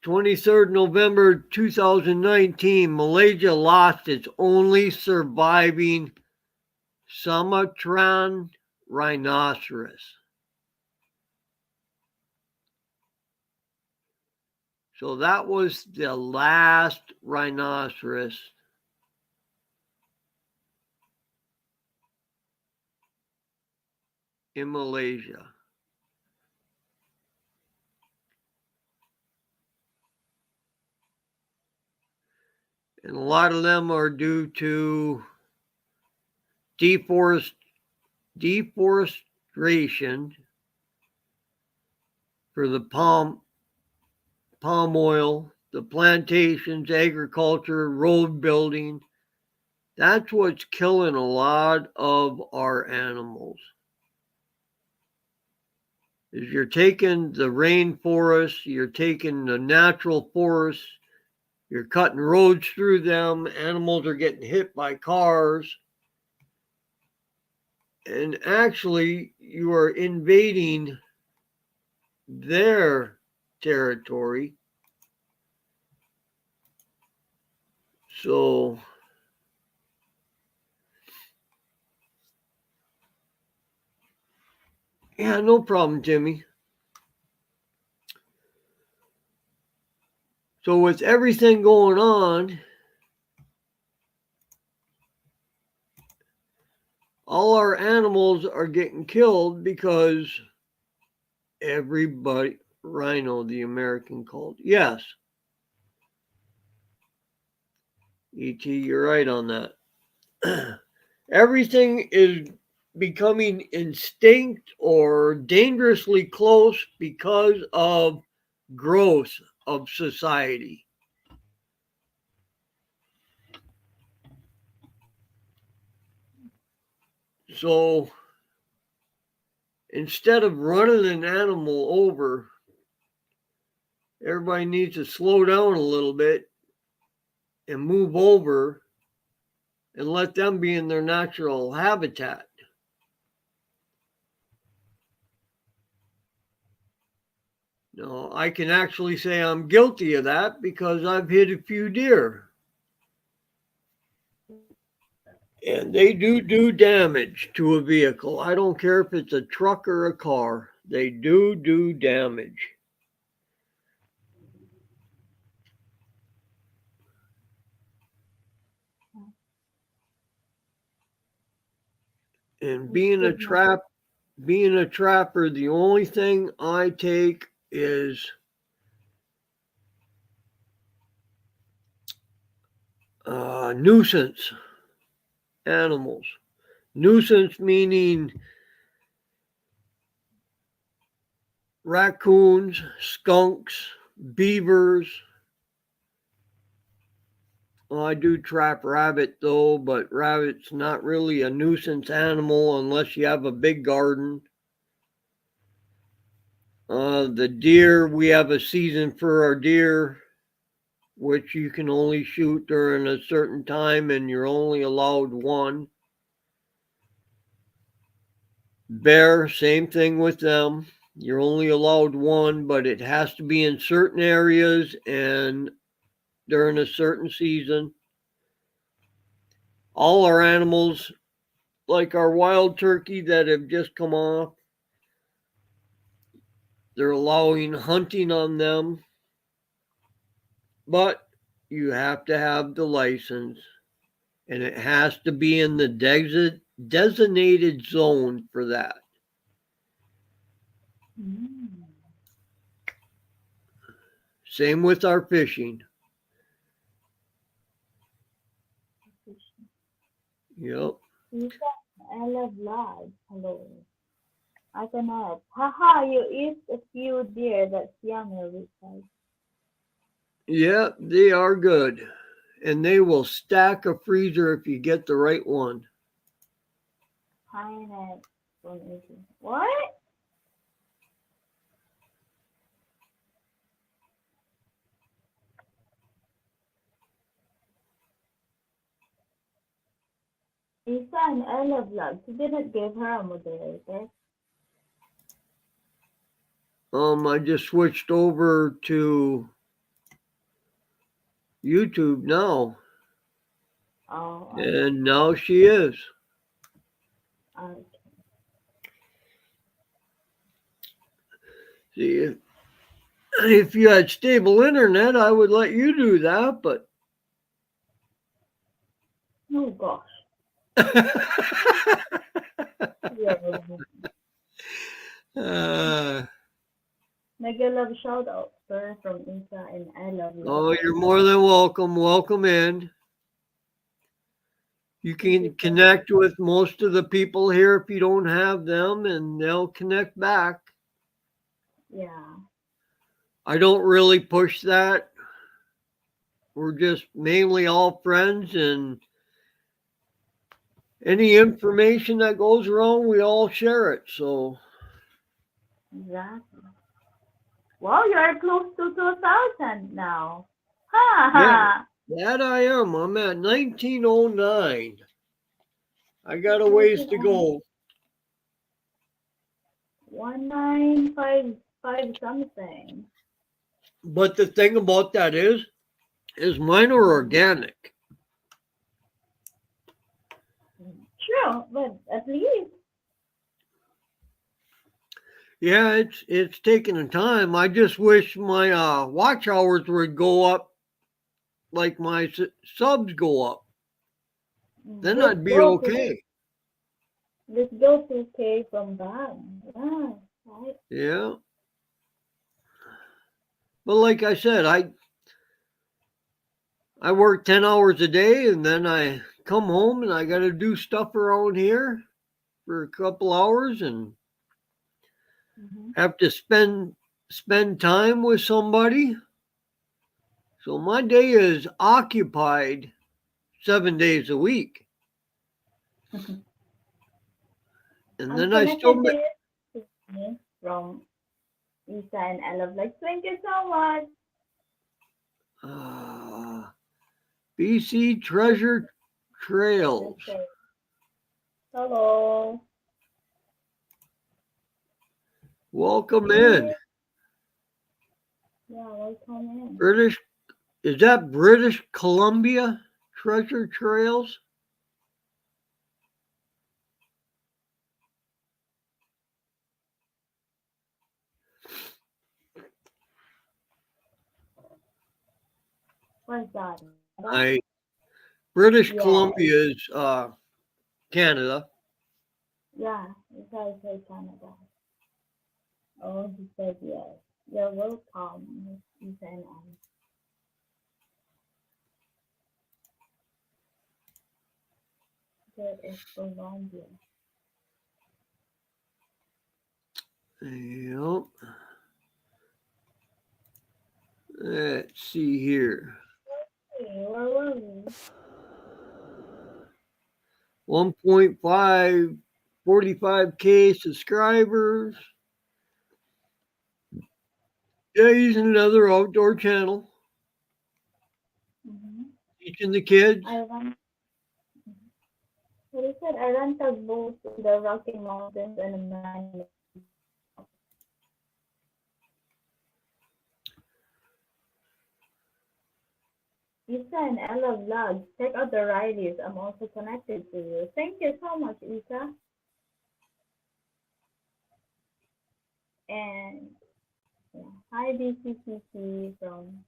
23rd November 2019, Malaysia lost its only surviving Sumatran rhinoceros. So that was the last rhinoceros in Malaysia. And a lot of them are due to deforestation for the palm oil, the plantations, agriculture, road building. That's what's killing a lot of our animals. Is you're taking the rainforest, you're taking the natural forests, you're cutting roads through them, animals are getting hit by cars, and actually you are invading their territory. So yeah, no problem, Jimmy. So with everything going on, all our animals are getting killed because everybody, rhino, the American called. Yes. E.T., you're right on that. Everything is becoming extinct or dangerously close because of growth of society. So instead of running an animal over, everybody needs to slow down a little bit and move over and let them be in their natural habitat. No, I can actually say I'm guilty of that because I've hit a few deer. And they do damage to a vehicle. I don't care if it's a truck or a car. They do damage. And being a trapper, the only thing I take is nuisance animals. Nuisance meaning raccoons, skunks, beavers. Well, I do trap rabbit though, but rabbit's not really a nuisance animal unless you have a big garden. The deer, we have a season for our deer, which you can only shoot during a certain time and you're only allowed one. Bear, same thing with them. You're only allowed one, but it has to be in certain areas and during a certain season. All our animals, like our wild turkey that have just come off, They're allowing hunting on them, but you have to have the license and it has to be in the designated zone for that. Mm. Same with our fishing. Yep. Lisa, I love live. Hello. I cannot. Haha, you eat a few deer. That's yummy, Lisa. Yeah, they are good. And they will stack a freezer if you get the right one. Pineapple. What? Lisa and Ella vlogs. You didn't give her a moderator. I just switched over to YouTube now, Oh, and now she is. okay. See, if you had stable internet, I would let you do that, but Oh gosh. Yeah. uh, Mega love shout out sir from Lisa and I love love. oh, you're more than welcome. Welcome in. You Thank can you so much. connect with most of the people here if you don't have them, and they'll connect back. Yeah. I don't really push that. We're just mainly all friends, and any information that goes wrong, we all share it. So, Exactly. Well, you're close to 2,000 now. Ha yeah, ha. that I am. I'm at 1909. I got a You're ways good to on go. 1955 something. But the thing about that is mine are Mm-hmm. organic. True, but at least. Yeah, it's taking a time. I just wish my watch hours would go up like my subs go up. Then Just I'd be go to okay. just go to K from that. Yeah, right. Yeah. But like I said, I work 10 hours a day and then I come home and I got to do stuff around here for a couple hours and Mm-hmm. have to spend time with somebody. So my day is occupied 7 days a week. And I'm then I still connected to you from Lisa and I love like thank you so much. uh, BC Just Treasure just Trails. say hello. Welcome in. Hey, yeah, welcome in. British, is that British Columbia Treasure Trails? What's that? Canada? I British Yes. Columbia is Canada. Yeah, it's I say Canada. Oh, he said yes. You're welcome, Miss Lisa and I. That is Colombia. Yep. Let's see here. Hey, where were we? 1.5 45K subscribers. Yeah, using another outdoor channel, Mm-hmm. teaching the kids. I run. What is it? I rent a boat in the Rocky Mountains and a man. Isa and Ella vlogs. Check out the rideys. I'm also connected to you. Thank you so much, Isa. And Hi, BCCC from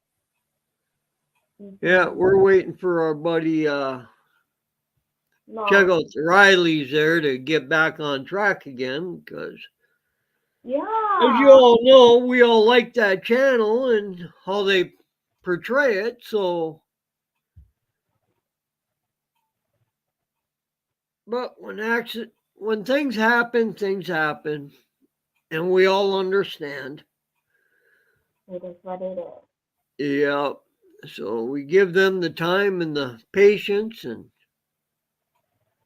Yeah, we're waiting for our buddy check Lord. out the Rileys there to get back on track again because as you Yeah. all know, we all like that channel and how they portray it. So, but when things happen, and we all understand. It is what it is. Yeah. So we give them the time and the patience and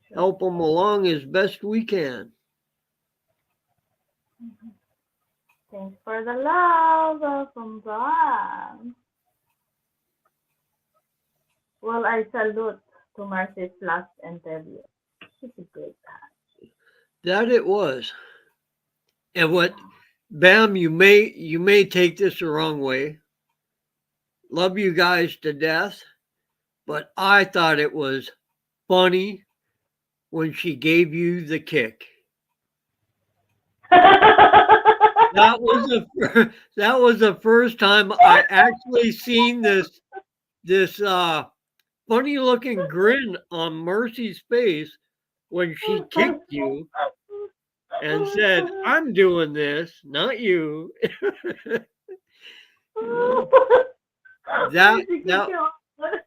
True. help them along as best we can. Thanks for the love. Welcome back. Well, I salute to Mercy's last interview. She's a great That it was. And what, Bam, you may take this the wrong way. Love you guys to death, but I thought it was funny when she gave you the kick. cat. That was the first time I actually seen this funny looking grin on Mercy's face when she kicked you and said, "I'm doing this, not you." You know that that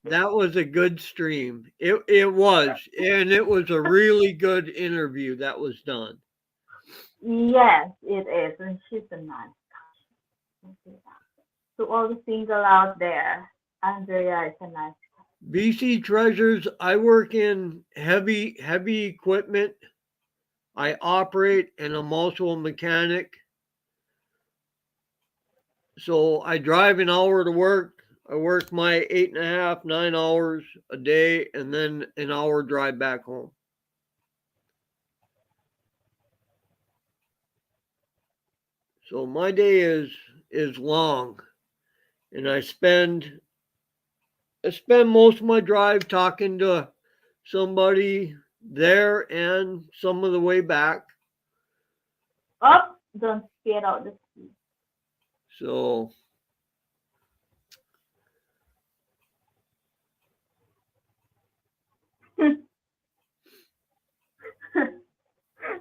that was a good stream. It was, and it was a really good interview that was done. Yes, it is, and she's a nice cat. To all the single out there, Andrea is a nice BC Treasures. I work in heavy equipment. I operate, and I'm also a mechanic. So I drive an hour to work. I work my 8.5, 9 hours a day, and then an hour drive back home. So my day is long, and I spend most of my drive talking to somebody there and some of the way back. Up, don't spit out the So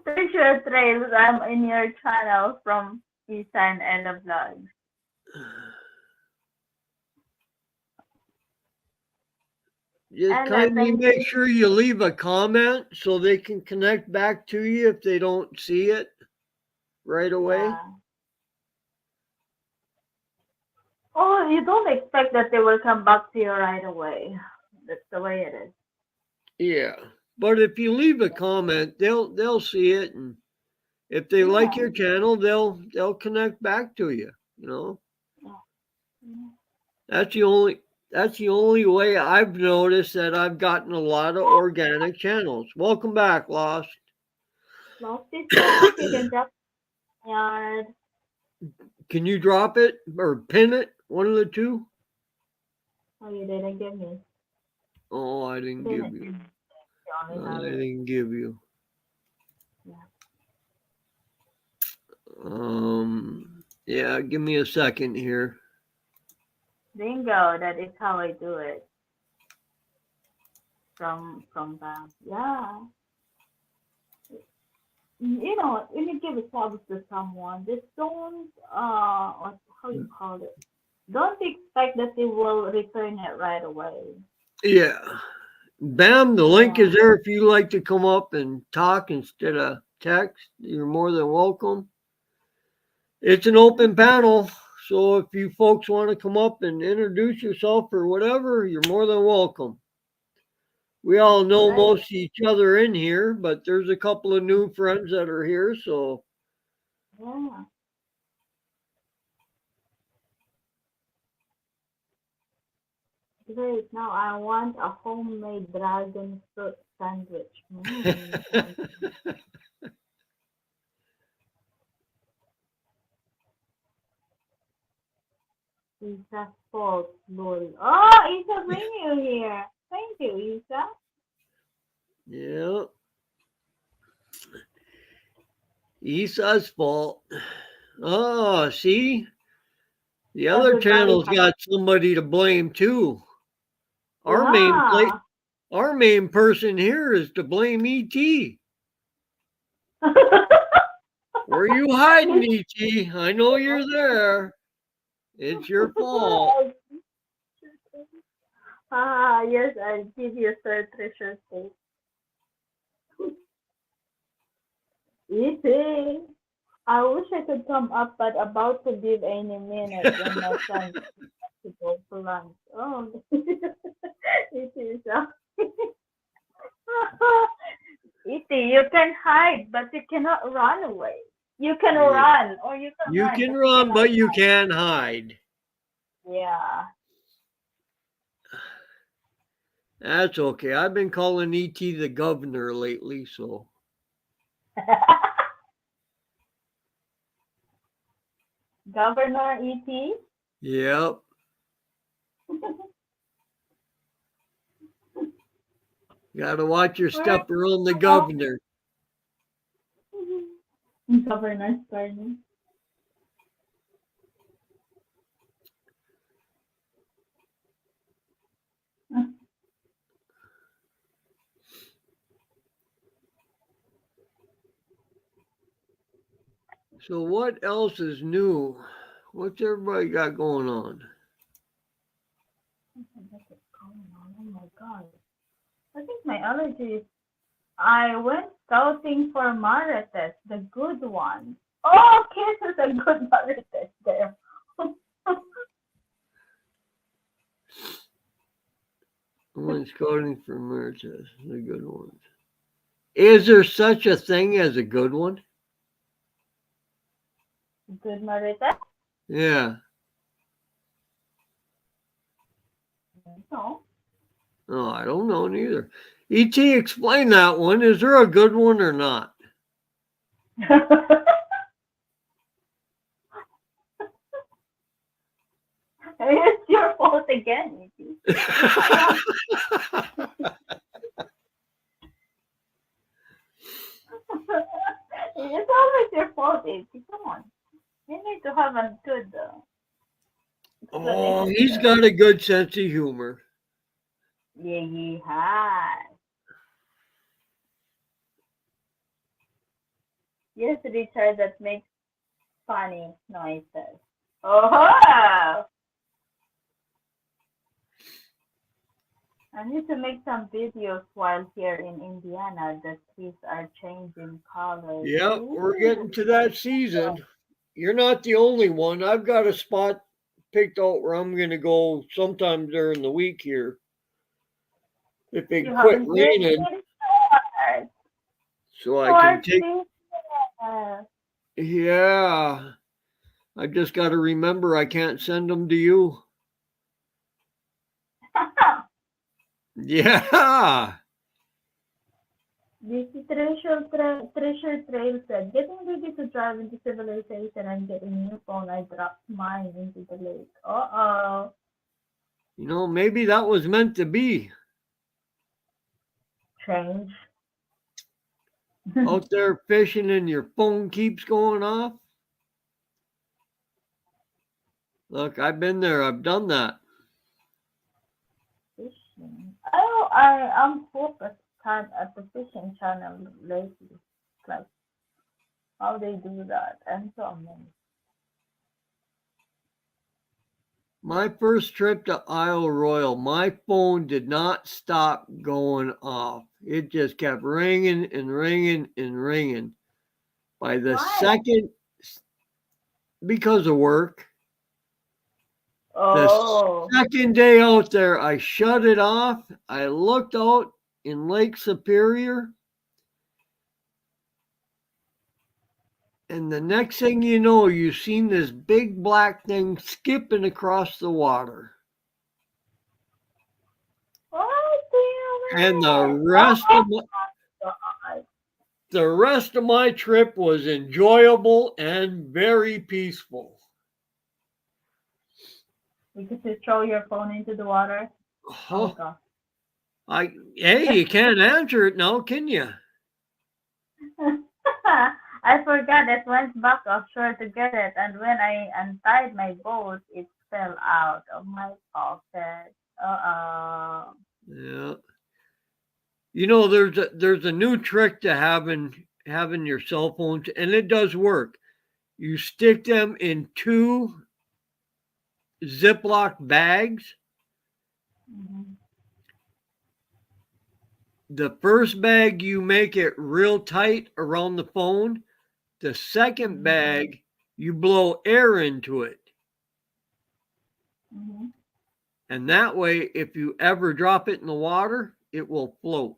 Treasure Trails. I'm in your channel from Isan and the vlog. just Ella, kindly thank make you. sure you leave a comment so they can connect back to you if they don't see it right away. Yeah. Oh, you don't expect that they will come back to you right away. That's the way it is. Yeah. But if you leave a comment, they'll see it, and if they like Yeah. your channel, they'll connect back to you. You know, Yeah. Yeah. that's the only way I've noticed that I've gotten a lot of organic channels. Welcome back, Lost. Lost is back. You can drop yard. Can you drop it or pin it? One of the two. Oh, you didn't give me. Oh, I didn't Pin give it. you. You only I have it. didn't give you. Yeah. Yeah. Give me a second here. Bingo. That is how I do it. From the yeah. You know, when you give a service to someone, just don't what how you call it. Don't expect that they will return it right away. Yeah. Bam, the link Yeah. is there if you like to come up and talk instead of text. You're more than welcome. It's an open panel, so if you folks want to come up and introduce yourself or whatever, you're more than welcome. We all know Right. most of each other in here, but there's a couple of new friends that are here, so Yeah. Great. Now I want a homemade dragon fruit sandwich. Sounds Isa's fault, lol. Oh, Isa, bring you here. Thank you, Isa. yeah, Esau's fault. Oh, see, The other Everybody channel's has. got somebody to blame too. Our main Yeah. our main person here is to blame ET. Where you hiding, ET? I know you're there. It's your fault. Yes, I'll give you Sir Treasure State. Easy. I wish I could come up, but about to leave any minute when my friend to go to lunch. Oh, it is. Iti, you can hide, but you cannot run away. You can Yeah. run, or you can You run, can but you run, cannot. but you can't hide. Yeah. That's okay. I've been calling ET the governor lately, so Governor E.T. yep. Gotta watch your Where step around the governor. Governor Starling. So what else is new? What's everybody got going on? Oh my god. I think my allergy is. I went scouting for marites, the good ones. Oh, Kiss is a good marites there. One's scouting for Meritus, the good ones. Is there such a thing as a good one? Good marites? Yeah. No. Oh, I don't know neither. ET, explain that one. Is there a good one or not? It's your fault again, E.T. It's always your fault, E.T. Come on. You need to have a good Oh, explanation he's there. got a good sense of humor. Yeah, he has. Yes, Richard, that makes funny noises. Oh! I need to make some videos while here in Indiana. The trees are changing colors. Yep, we're Ooh. getting to that season. You're not the only one. I've got a spot picked out where I'm going to go sometime during the week here. If You it quit haven't been raining, short. so I can Short take. business. Yeah, I just got to remember I can't send them to you. Yeah. This is Treasure Trail said, getting ready to drive into civilization and getting a new phone. I dropped mine into the lake. Uh-oh. You know, maybe that was meant to be. Change. Out there fishing and your phone keeps going off. Look, I've been there. I've done that. Fishing. Oh, I am focused at the fishing channel lately. Like how they do that. I'm so amazed. My first trip to Isle Royal, my phone did not stop going off. It just kept ringing and ringing and ringing. By the Why? second, because of work, the Oh. second day out there, I shut it off. I looked out in Lake Superior, and the next thing you know, you seen this big black thing skipping across the water. What do you And the mean? rest of my, God. the rest of my trip was enjoyable and very peaceful. Because you throw your phone into the water? Oh Oh, god. hey, you can't answer it now, can you? I forgot it, went back offshore to get it, and when I untied my boat, it fell out of my pocket. Uh-oh. Yeah. You know, there's a new trick to having your cell phones, and it does work. You stick them in two Ziploc bags. Mhm. The first bag you make it real tight around the phone. The second Mhm. bag you blow air into it. Mhm. And that way, if you ever drop it in the water, it will float.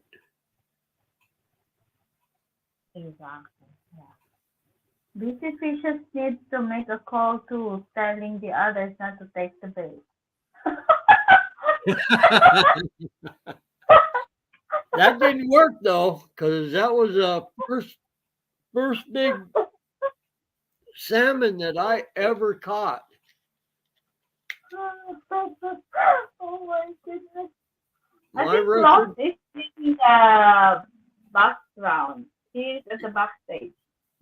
Exactly. Yeah. Busy fishes needs to make a call too, telling the others not to take the bait. That didn't work though, because that was a first big salmon that I ever caught. Oh my goodness. I My think Lost record. is in the background. He's at the backstage.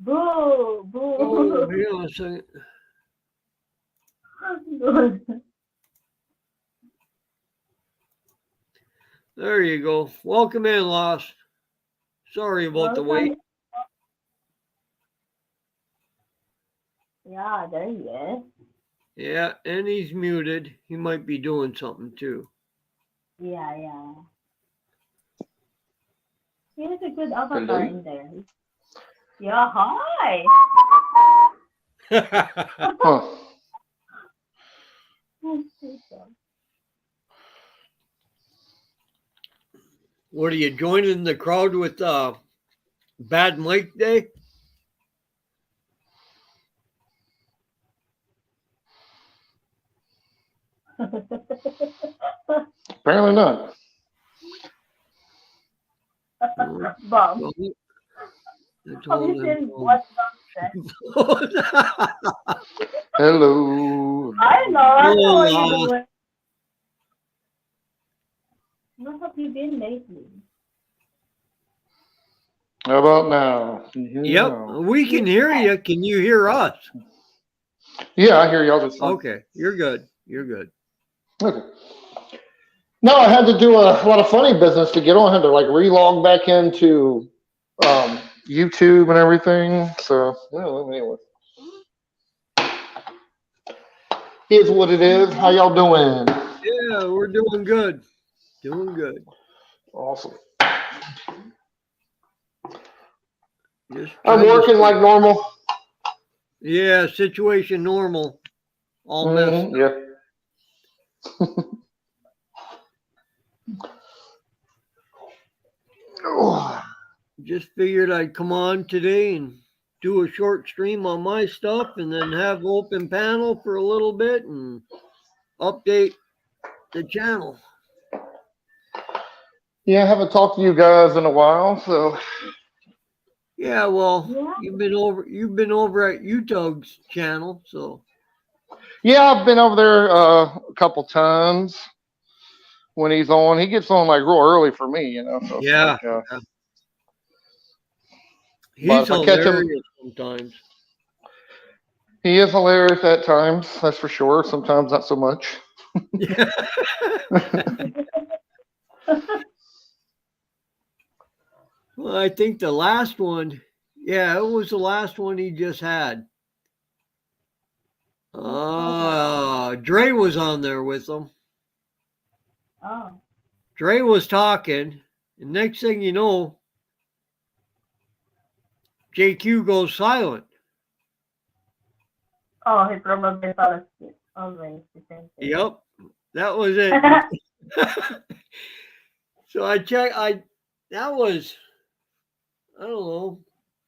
Boo! Oh, Boo! hang on a second. Good. There you go. Welcome in, Lost. Sorry about the wait. Welcome. Yeah, there he is. Yeah, and he's muted. He might be doing something too. Yeah, yeah. He has a good avatar Hello? in there. Yeah, hi. Huh. What are you joining the crowd with Bad Mike Day? Apparently not. Oh, Bob, well, I have told you him. seen what Bob said? Hello. Hi, Lord. How are you Oh, doing? What have you been lately? How about now? Can you hear me yep, now? we can hear Yes. you. Can you hear us? Yeah, I hear y'all just fine. Okay, you're good. You're good. Okay. No, I had to do a lot of funny business to get on. I had to like relog back into YouTube and everything. So, well, anyway, here's what it is. How y'all doing? Yeah, we're doing good. Doing good. Awesome. Just I'm trying to working stay. like normal. Yeah, situation normal. All messed up. Yeah. Oh, Just figured I'd come on today and do a short stream on my stuff and then have open panel for a little bit and update the channel. yeah, I haven't talked to you guys in a while, so Yeah, well, Yeah. you've been over at UTUG's channel, so yeah, I've been over there a couple times when he's on. He gets on like real early for me, So it's yeah, like, yeah. but He's if I catch him, hilarious sometimes. he is hilarious at times. That's for sure. Sometimes not so much. Yeah. Well, I think the last one, yeah, it was the last one he just had. Dre was on there with him. Oh. Dre was talking, and next thing you know, JQ goes silent. Oh, he probably fell asleep. Always the same thing. Yep, that was it. So I checked. That was, I don't know,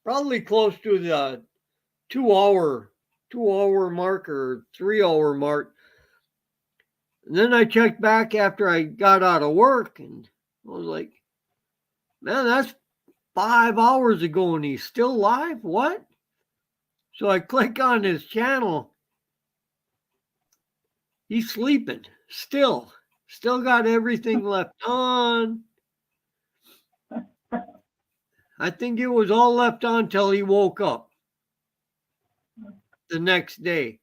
probably close to the 2 hour mark or 3 hour mark. And then I checked back after I got out of work, and I was like, man, that's 5 hours ago, and he's still live. What? So I click on his channel. He's sleeping still. Still got everything left on. I think it was all left on till he woke up the next day.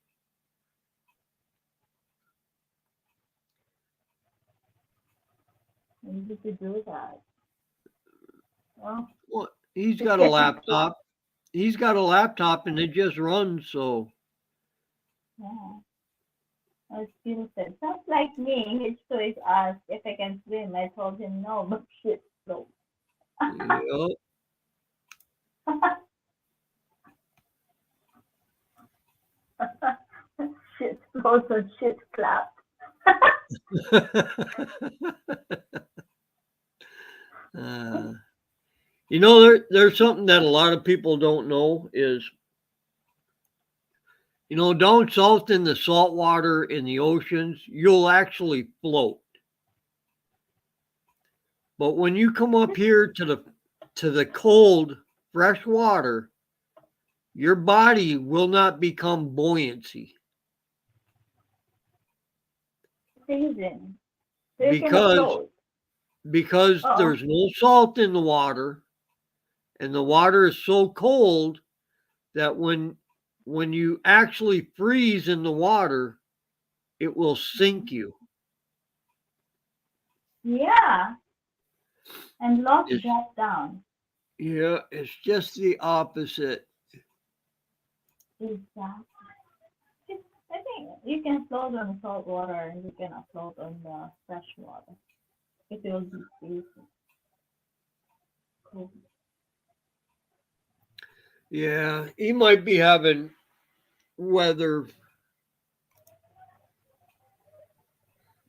Maybe to do that. Well, Well, he's it's got a getting laptop. He's got a laptop and it just runs. So, yeah. As Peter said, sounds like me. His choice asked if I can swim. I told him no, but shit float. yeah. Shit floats and shit clap. uh, there's something that a lot of people don't know is, down south in the salt water in the oceans, you'll actually float. But when you come up here to the cold, fresh water, your body will not become buoyancy Freezing. So you can because float. because Oh, there's no salt in the water and the water is so cold that when you actually freeze in the water, it will sink you. yeah. And lost It's drop down. yeah, it's just the opposite. Exactly. I think you can float on salt water and you cannot float on the fresh water. It will be freezing. Cool. Yeah, he might be having weather.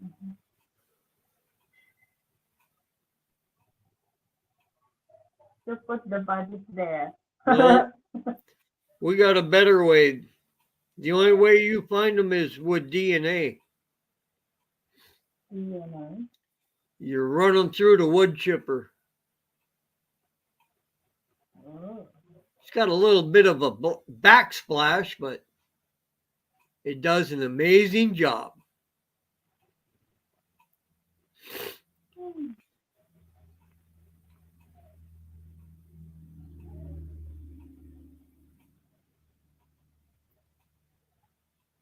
Mhm. To put the bodies there. No, we got a better way. The only way you find them is with DNA. You know. You run them through the wood chipper. Oh. It's got a little bit of a backsplash, but it does an amazing job. Hmm.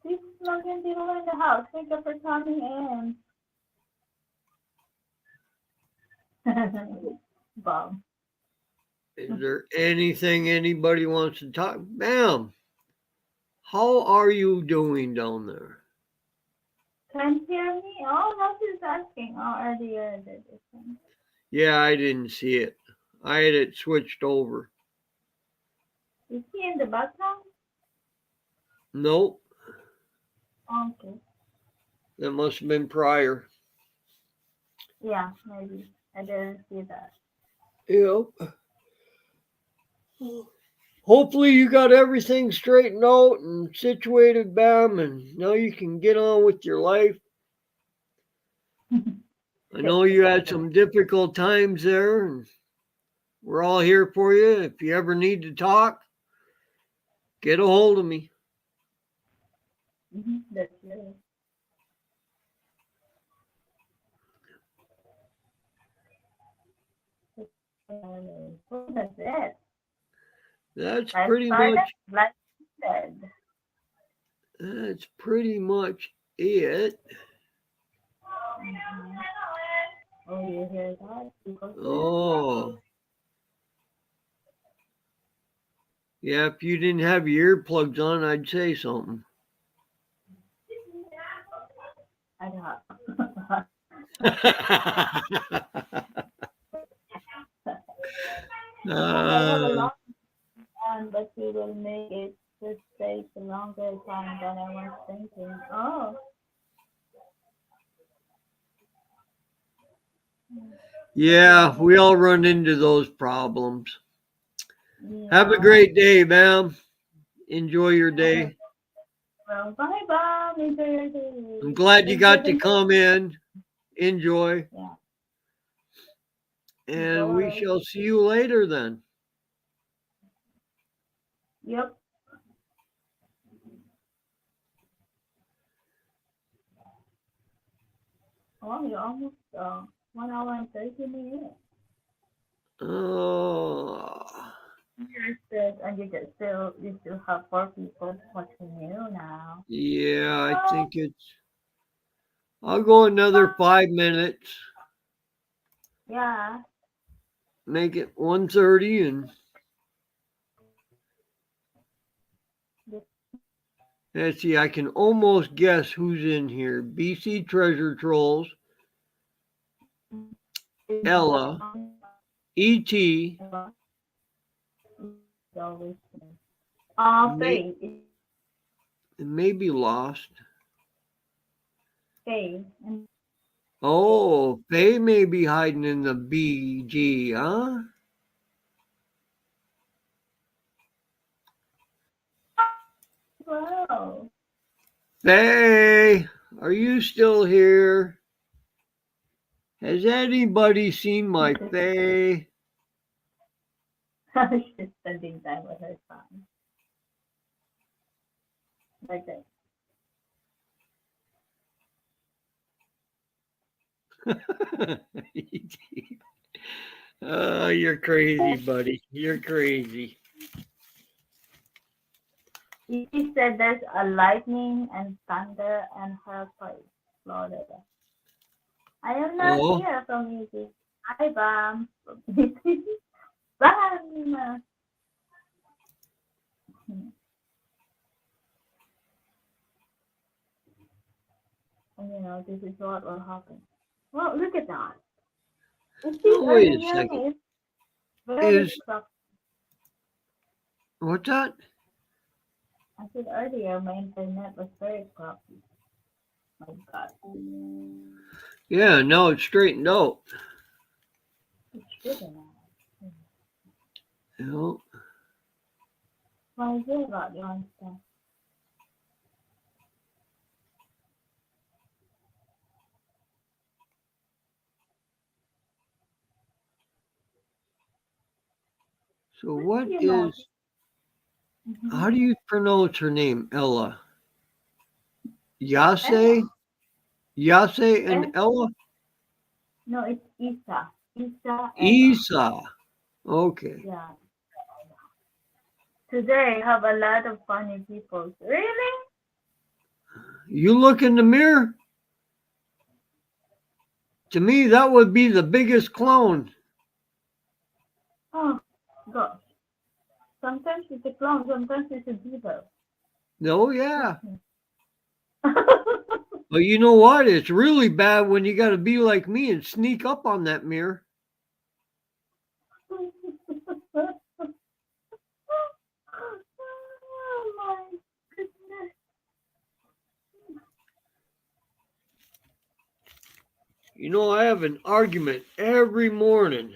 Please plug in people in the house. Thank you for coming in. Bob. Is there anything anybody wants to talk? Ma'am, how are you doing down there? Can't hear me? Oh, no, she's asking. Oh, earlier did this one. Yeah, I didn't see it. I had it switched over. Is he in the background? Nope, Okay. that must have been prior. Yeah, maybe. I didn't see that. Yep. Hopefully you got everything straightened out and situated, Bam, and now you can get on with your life. I Shit, know you had float. some difficult times there, and we're all here for you. If you ever need to talk, get a hold of me. That's good. So that's it. That's Life pretty started, much life ended. that's pretty much it. Mhm. Oh, you hear that? People Oh, yeah, if you didn't have your earplugs on, I'd say something. I got. I have a uh, long plan, but we will make it just take a longer time than I was thinking. Oh, yeah, we all run into those problems. Have a yeah. great day, ma'am. Enjoy your day. Well, bye bye. Enjoy your I'm day. glad you got to Thanksgiving. come in. Enjoy. Yeah. And we Enjoy. shall see you later then. Yep. Oh, you're almost 1 hour and 30 minutes. Oh. Understood. And you still have 4 people watching you now. Yeah, I Oh, think I'll go another 5 minutes, yeah. make it 1:30, and let's see, I can almost guess who's in here. BC Treasure Trolls, Ella, ET, Always. may, Faye. It's and maybe Lost. Faye. And Oh, Faye may be hiding in the BG, huh? wow. Faye, are you still here? Has anybody seen my Faye? She's spending time with her son. Like that. Oh, you're crazy, buddy. You're crazy. He said there's a lightning and thunder and her place, Florida. I am not Oh, here from music. Hi, Bam. Bam. And this is what will happen. Well, look at that. It's oh, still wait a early second. morning. Very Is crop. what's that? I said earlier my internet was very crappy. My God. Yeah, no, it's straightened out. It's good now. You know, Why is it about you understand? so what You know. is? How do you pronounce her name? Ella. Yase, Ella. Yase, and And Ella. no, it's Isa. Isa Ella. Isa. Okay. Yeah. Today I have a lot of funny people. Really? You look in the mirror. To me, that would be the biggest clown. Oh, gosh. Sometimes it's a clown, sometimes it's a beaver. Oh yeah. But you know what? It's really bad when you got to be like me and sneak up on that mirror. Oh my goodness. You know, I have an argument every morning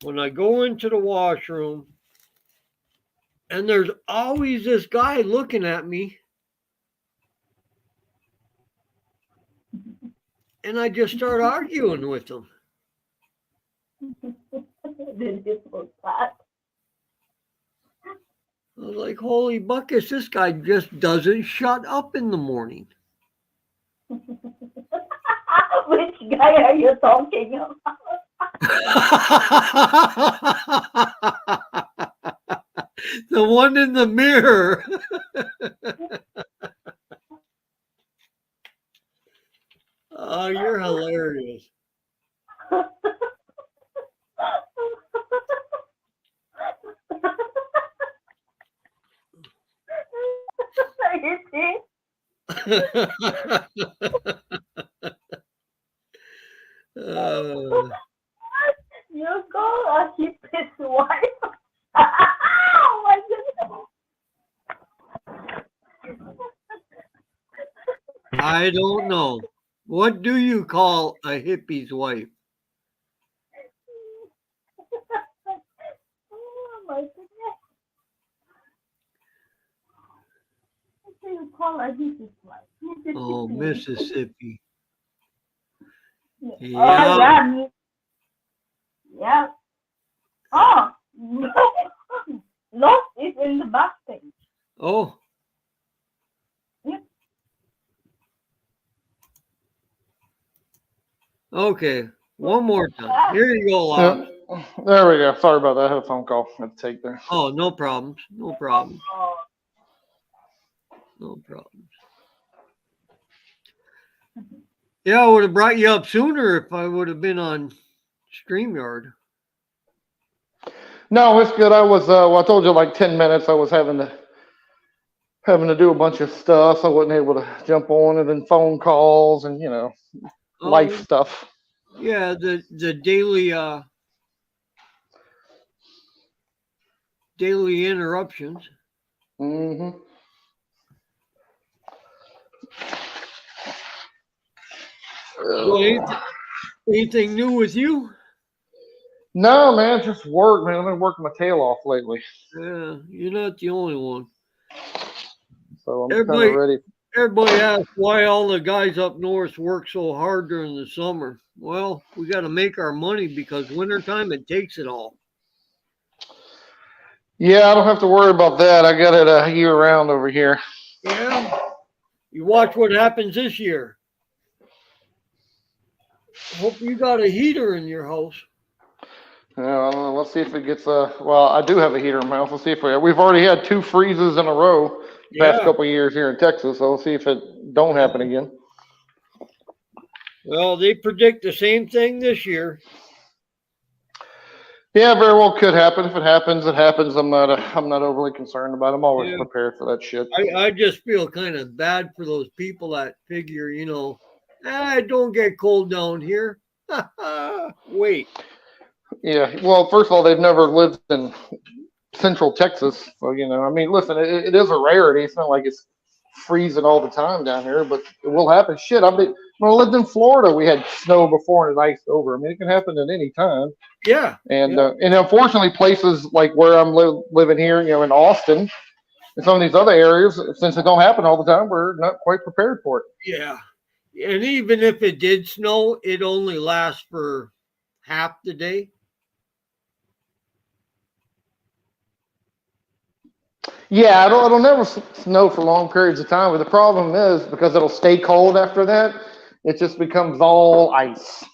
when I go into the washroom, and there's always this guy looking at me, and I just start arguing with him. Did you post that? I was like, holy buckets, this guy just doesn't shut up in the morning. Which guy are you talking about? The one in the mirror. Oh, you're hilarious. You see? Uh, You call a hippie's wife? Oh my goodness. I don't know. What do you call a hippie's wife? Oh my goodness. What do you call a hippie's wife? Oh, Mississippi. Oh Yeah. yeah, yeah. Oh, Lost is in the backstage. Oh, Yep. okay. One more time. Here you go, Lost. There we go. Sorry about that. I had a phone call I had to take there. Oh, no problems. No problems. Oh, No problems. Yeah, I would have brought you up sooner if I would have been on StreamYard. No, it's good. I was well, I told you like 10 minutes. I was having to do a bunch of stuff, so I wasn't able to jump on, and then phone calls and life Oh, stuff. yeah, the daily interruptions. hmm So anything new with you? No, man, just work, man. I've been working my tail off lately, Yeah, you're not the only one. so I'm kind of Everybody, ready. everybody asks why all the guys up north work so hard during the summer. Well, we got to make our money because wintertime it takes it all. Yeah, I don't have to worry about that. I got it year round over here. Yeah, you watch what happens this year. Hope you got a heater in your house. Yeah, I don't know. Let's see if it gets. Well, I do have a heater in my house. Let's see if we've already had 2 freezes in a row the past Yeah. couple of years here in Texas. So we'll see if it don't happen again. Well, they predict the same thing this year. Yeah, very well could happen. If it happens, it happens. I'm not overly concerned about it. I'm always Yeah. prepared for that shit. I just feel kind of bad for those people that figure, don't get cold down here. Wait. Yeah. Well, first of all, they've never lived in Central Texas, so I mean, listen, it is a rarity. It's not like it's freezing all the time down here, but it will happen. Shit, when I lived in Florida, we had snow before and it iced over. I mean, it can happen at any time. Yeah. And Yeah. and unfortunately, places like where I'm living here, in Austin and some of these other areas, since it don't happen all the time, we're not quite prepared for it. Yeah. And even if it did snow, it only lasts for half the day. Yeah, it'll never snow for long periods of time, but the problem is because it'll stay cold after that, it just becomes all ice.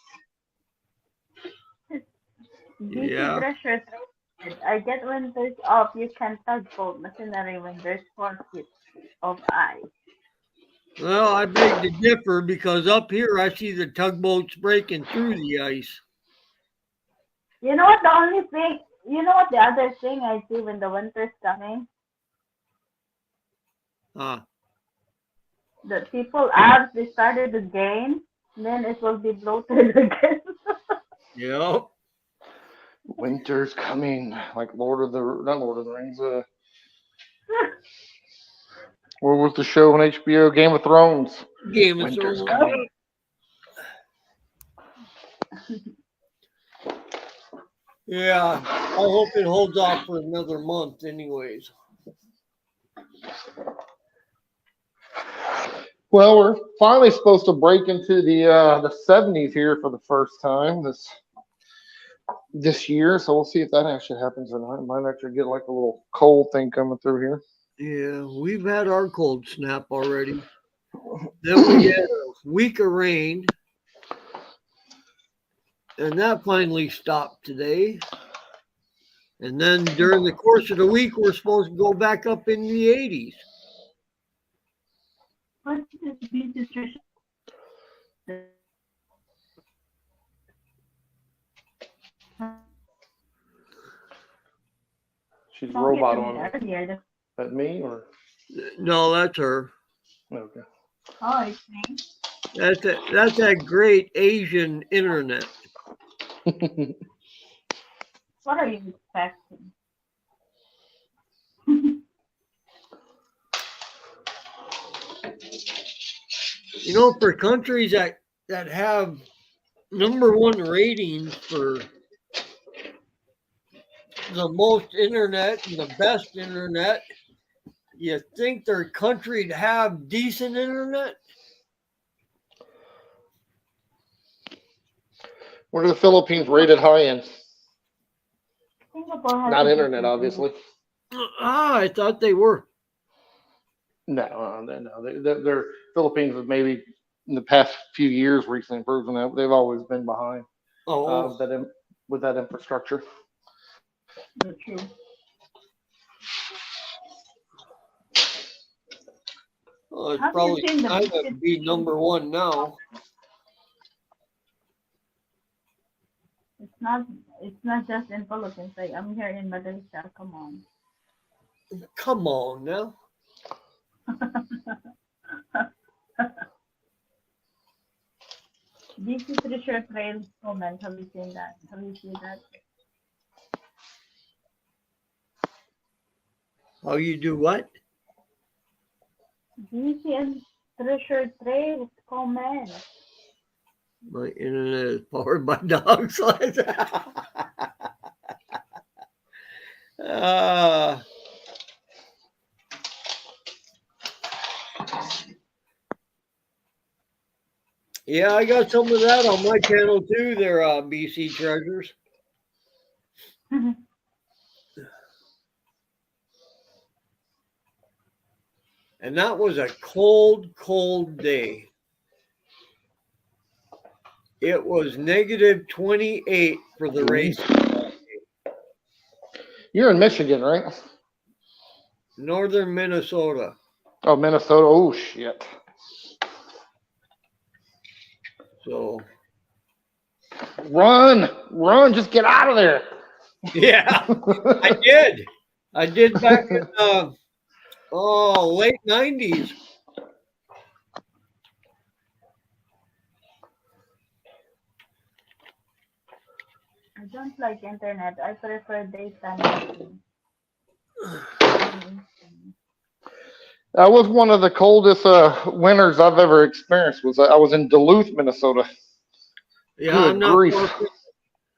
DC Yeah. Treasure. I get when there's off, you can tugboat machinery when there's 4 feet of ice. Well, I beg to differ because up here I see the tugboats breaking through the ice. You know what? You know what? The other thing I see when the winter's coming, Ah, the people as they started to gain, then it will be bloated again. yep. Winter's coming, like not Lord of the Rings. What was the show on HBO? Game of Thrones. Game of Winter's Thrones. coming. Yeah, I hope it holds off for another month, anyways. Well, we're finally supposed to break into the 70s here for the first time this year, so we'll see if that actually happens or not. It might actually get like a little cold thing coming through here. Yeah, we've had our cold snap already. Then we had a week of rain, and that finally stopped today. And then during the course of the week, we're supposed to go back up in the 80s. What is DC Treasure? She's a Don't hit robot me on me. earlier. That me or No, that's her. okay? Oh, it's me. That's that great Asian internet. What are you expecting? For countries that have #1 ratings for the most internet and the best internet, you think their country'd have decent internet? What are the Philippines rated high in? Singapore has Not a internet, decent obviously. I thought they were. No. Their Philippines have maybe in the past few years recently improved on that. They've always been behind. Oh, with that infrastructure. That's true. Well, it's Have you probably seen the time to biggest be number one now. It's not just in Philippines. Like I'm here in Malaysia. Come on. Come on now. BC Treasure Trail comment. Have you seen that? Have you seen that? How you do what? BC and Treasure Trail comment. My internet is powered by dogs. uh, yeah, I got some of that on my channel too. There, BC Treasures. And that was a cold, cold day. It was negative 28 for the race. You're in Michigan, right? Northern Minnesota. Oh, Minnesota. Oh, shit. So, Run, just get out of there. yeah, I did back in late 90s. I don't like internet. I prefer daytime. That was one of the coldest winters I've ever experienced. I was in Duluth, Minnesota. Yeah, Good I'm not grief.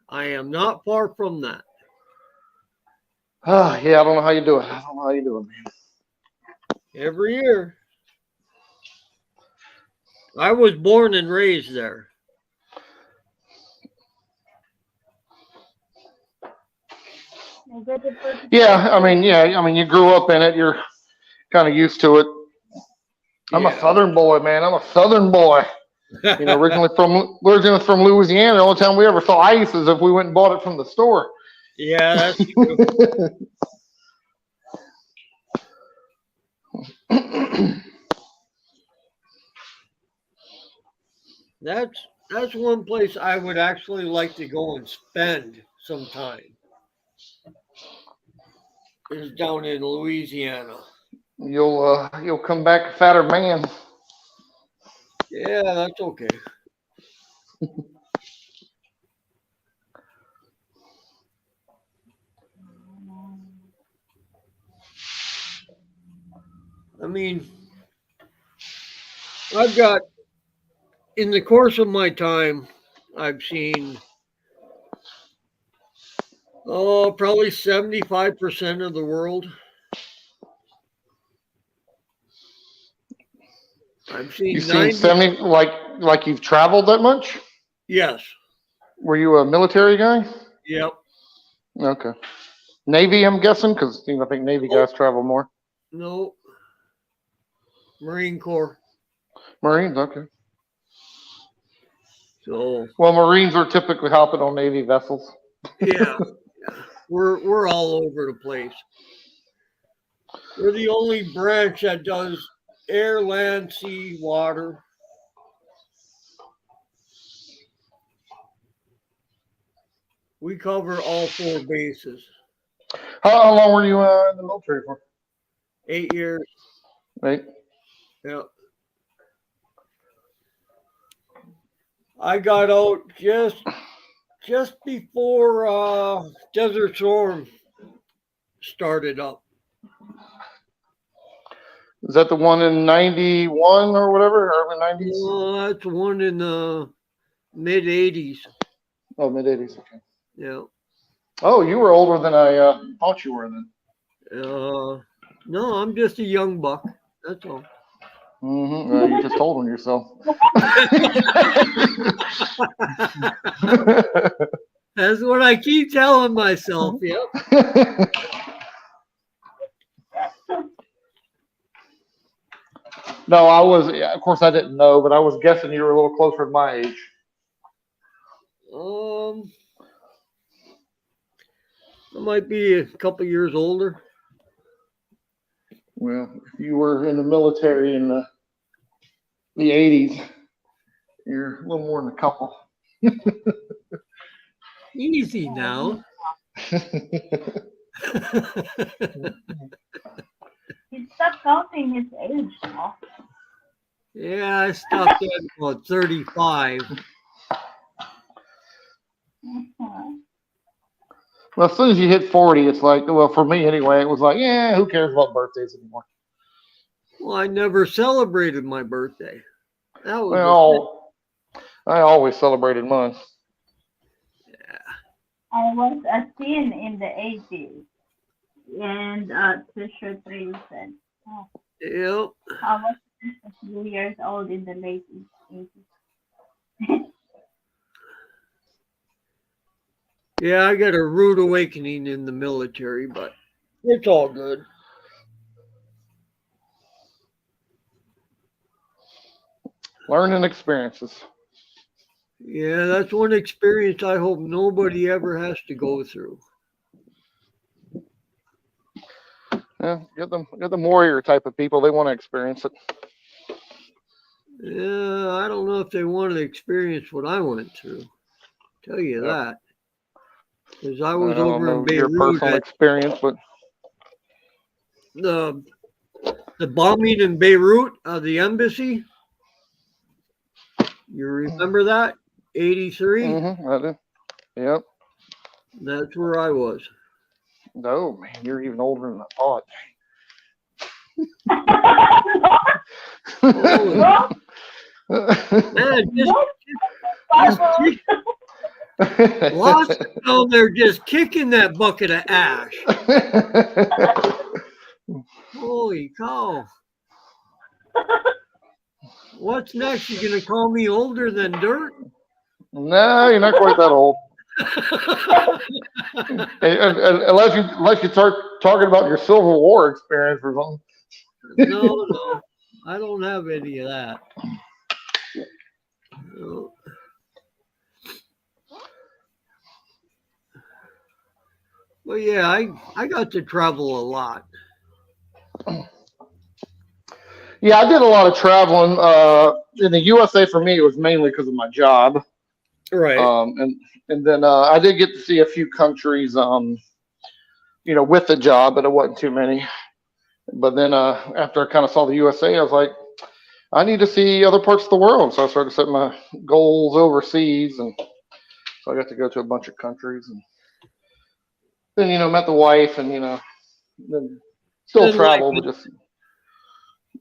I am not far from that. Yeah, I don't know how you do it. Man. Every year. I was born and raised there. Yeah, I mean, you grew up in it. You're kind of used to it. I'm a Southern boy, man. I'm a Southern boy. You know, originally from Louisiana. The only time we ever saw ice is if we went and bought it from the store. Yeah, that's true. That's one place I would actually like to go and spend some time. Is down in Louisiana. You'll come back a fatter man. Yeah, that's okay. I mean, I've got, in the course of my time, I've seen, probably 75% of the world. I've seen You've seen 90. 70, like you've traveled that much? Yes. Were you a military guy? Yep. Okay. Navy, I'm guessing, because I think Navy guys travel more. No. Marine Corps. Marines, okay. So. Well, Marines are typically hopping on Navy vessels. Yeah. We're all over the place. We're the only branch that does air, land, sea, water. We cover all 4 bases. How long were you in the military for? 8 years. Right. Yeah. I got out just before Desert Storm started up. Is that the one in 91 or whatever, early 90s? That's one in the mid 80s. Oh, mid 80s. Okay. Yeah. Oh, you were older than I thought you were then. No, I'm just a young buck. That's all. Mm-hmm. You just told on yourself. That's what I keep telling myself. Yep. No, I was. Of course, I didn't know, but I was guessing you were a little closer to my age. I might be a couple years older. Well, if you were in the military in the 80s, you're a little more than a couple. Easy now. He stopped counting his age now. Yeah, I stopped at about 35. Mhm. Well, as soon as you hit 40, it's like, well, for me anyway, it was like, yeah, who cares about birthdays anymore? Well, I never celebrated my birthday. That was Well, I always celebrated mine. I was a teen in the 80s, and T-shirt really said, oh, yep. I was just a few years old in the late 80s. Yeah, I got a rude awakening in the military, but it's all good. Learning experiences. Yeah, that's one experience I hope nobody ever has to go through. Yeah, get them warrior type of people. They want to experience it. Yeah, I don't know if they want to experience what I went through. Tell you Yep. that. Because I I was don't over in know your Beirut personal at experience, but the bombing in Beirut of the embassy. You remember that? 83? I do. Yep. That's where I was. No, man, you're even older than I thought. Holy Well, man, no, just Bible. lots down there just kicking that bucket of ash. Holy cow. What's next? You gonna call me older than dirt? No, you're not quite that old. Unless you start talking about your Civil War experience or something. No, I don't have any of that. No. Well, yeah, I got to travel a lot. Yeah, I did a lot of traveling. In the USA for me, it was mainly because of my job. Right. And then I did get to see a few countries, with the job, but it wasn't too many. But then after I kind of saw the USA, I was like, I need to see other parts of the world. So I started setting my goals overseas, and so I got to go to a bunch of countries, and then met the wife, and then still Didn't like travel, it. but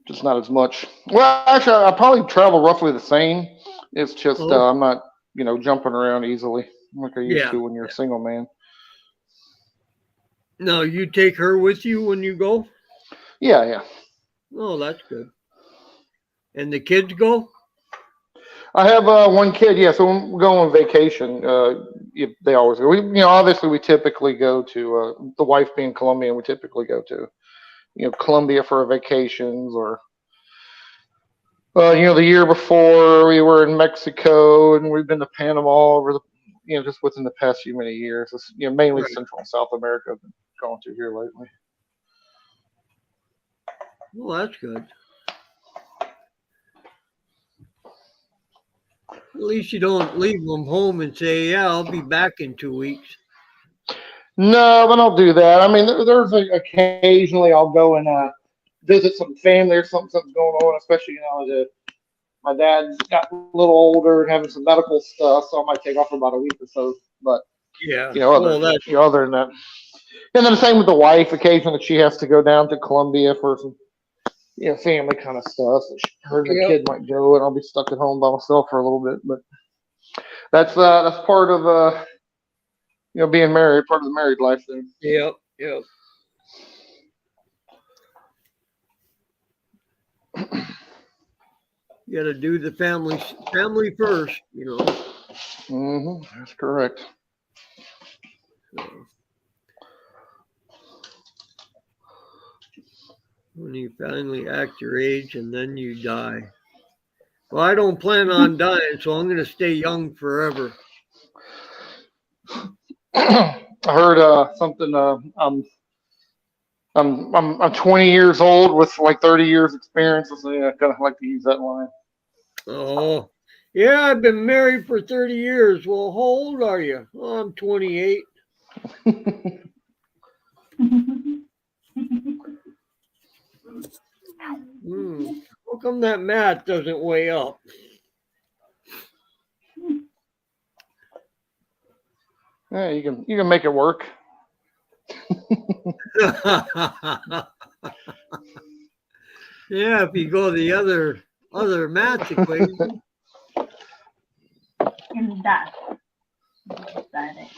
just not as much. Well, actually, I probably travel roughly the same. It's just Oh, I'm not jumping around easily like I used yeah. to when you're a single man. No, you take her with you when you go? Yeah. Oh, that's good. And the kids go? I have one kid. Yeah, so when we go on vacation, they always go. Obviously we typically go to the wife being Colombian. We typically go to Colombia for our vacations, or the year before we were in Mexico, and we've been to Panama over the just within the past few many years. It's, mainly Right. Central and South America I've been going to here lately. Well, that's good. At least you don't leave them home and say, "Yeah, I'll be back in 2 weeks." No, I don't do that. I mean, there's occasionally I'll go and visit some family or something's going on, especially my dad's got a little older and having some medical stuff, so I might take off for about a week or so. But Yeah. other Well, that's other than that, and then the same with the wife. Occasionally, she has to go down to Colombia for some family kind of stuff. So her and the yep. kid might go, and I'll be stuck at home by myself for a little bit. But that's part of being married, part of the married life there. Yep. You got to do the family first, That's correct. So, when you finally act your age and then you die. Well, I don't plan on dying, so I'm going to stay young forever. I heard something. I'm 20 years old with like 30 years experience. So yeah, I kind of like to use that line. Oh, yeah, I've been married for 30 years. Well, how old are you? Oh, I'm 28. Hmm. How come that math doesn't weigh up? Yeah, you can make it work. Yeah, if you go the other math equation. In that. Got it.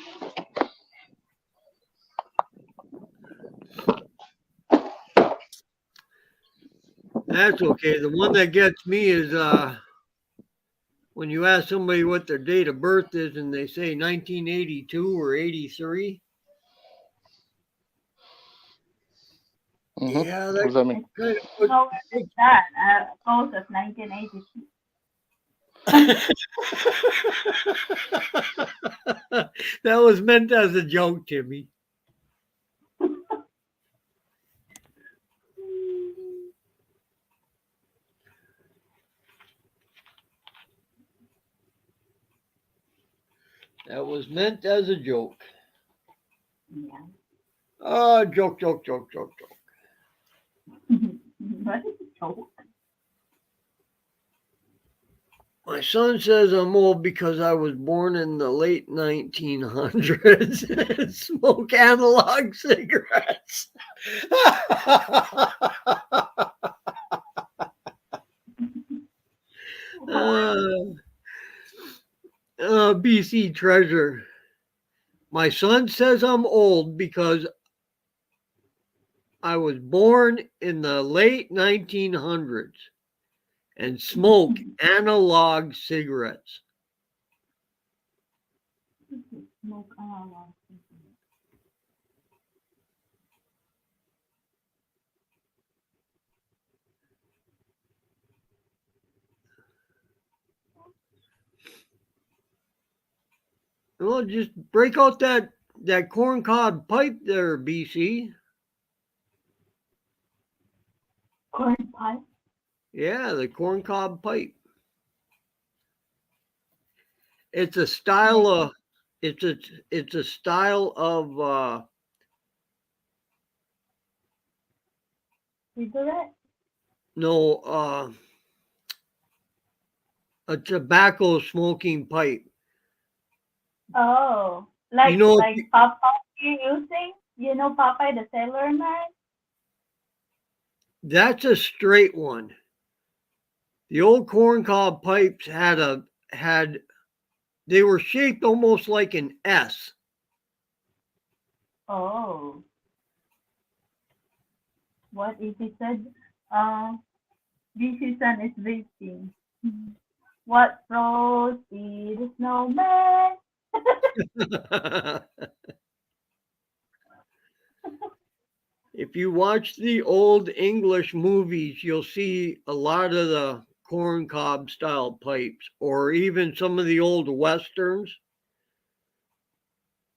That's okay. The one that gets me is when you ask somebody what their date of birth is and they say 1982 or 83. Yeah, What that does that mean? It's kind of puts. nowhere like that. Post of 1982. That was meant as a joke, Timmy. That was meant as a joke. Yeah. Joke, joke, joke, joke, joke. What is a joke? My son says I'm old because I was born in the late 1900s and smoke analog cigarettes. What? BC treasure. My son says I'm old because I was born in the late 1900s and smoke analog cigarettes. Smoke analog. Well, just break out that corncob pipe there, BC. Corn pie? Yeah, the corncob pipe. It's a style Like of it's a style of cigarette? no a tobacco smoking pipe. Oh, You know, like Popeye you using? You know Popeye the Sailor Man? that's a straight one. The old corncob pipes had they were shaped almost like an S. Oh, what if he said, uh, this season is visiting? What rose did the snowman? If you watch the old English movies, you'll see a lot of the corncob style pipes, or even some of the old westerns.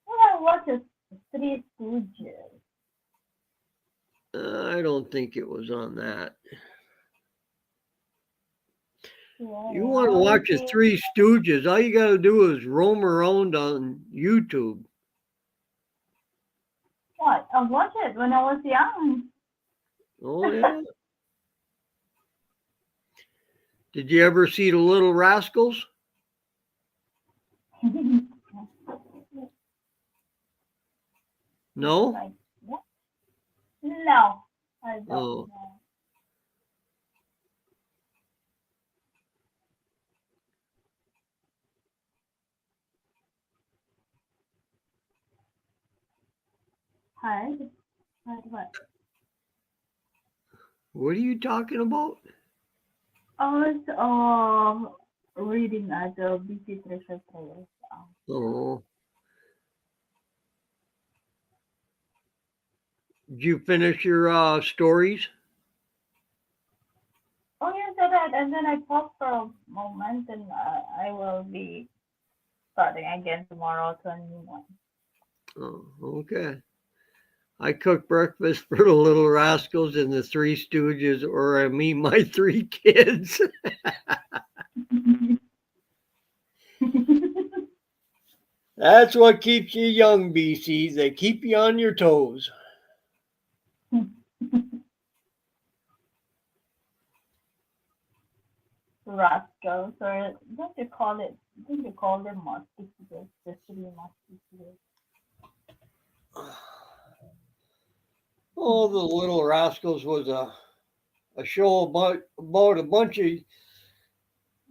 Well, what is Three Stooges? I don't think it was on that. You Yeah, want to I watch the see. Three Stooges? All you got to do is roam around on YouTube. What? I watched it when I was young. Oh yeah. Did you ever see the Little Rascals? No. Like, what? No, I don't Oh, know. Hard? Hard what? what are you talking about? I was reading the BC Treasure Trails. Oh, did you finish your stories? Oh yes, I did. And then I paused for a moment, and I will be starting again tomorrow to a new one. Oh, okay. I cook breakfast for the Little Rascals and the Three Stooges, or I mean my three kids. That's what keeps you young, BC. They keep you on your toes. Rascals, or don't you call it? Don't you call them musketeers? The three musketeers. Oh, the Little Rascals was a show about a bunch of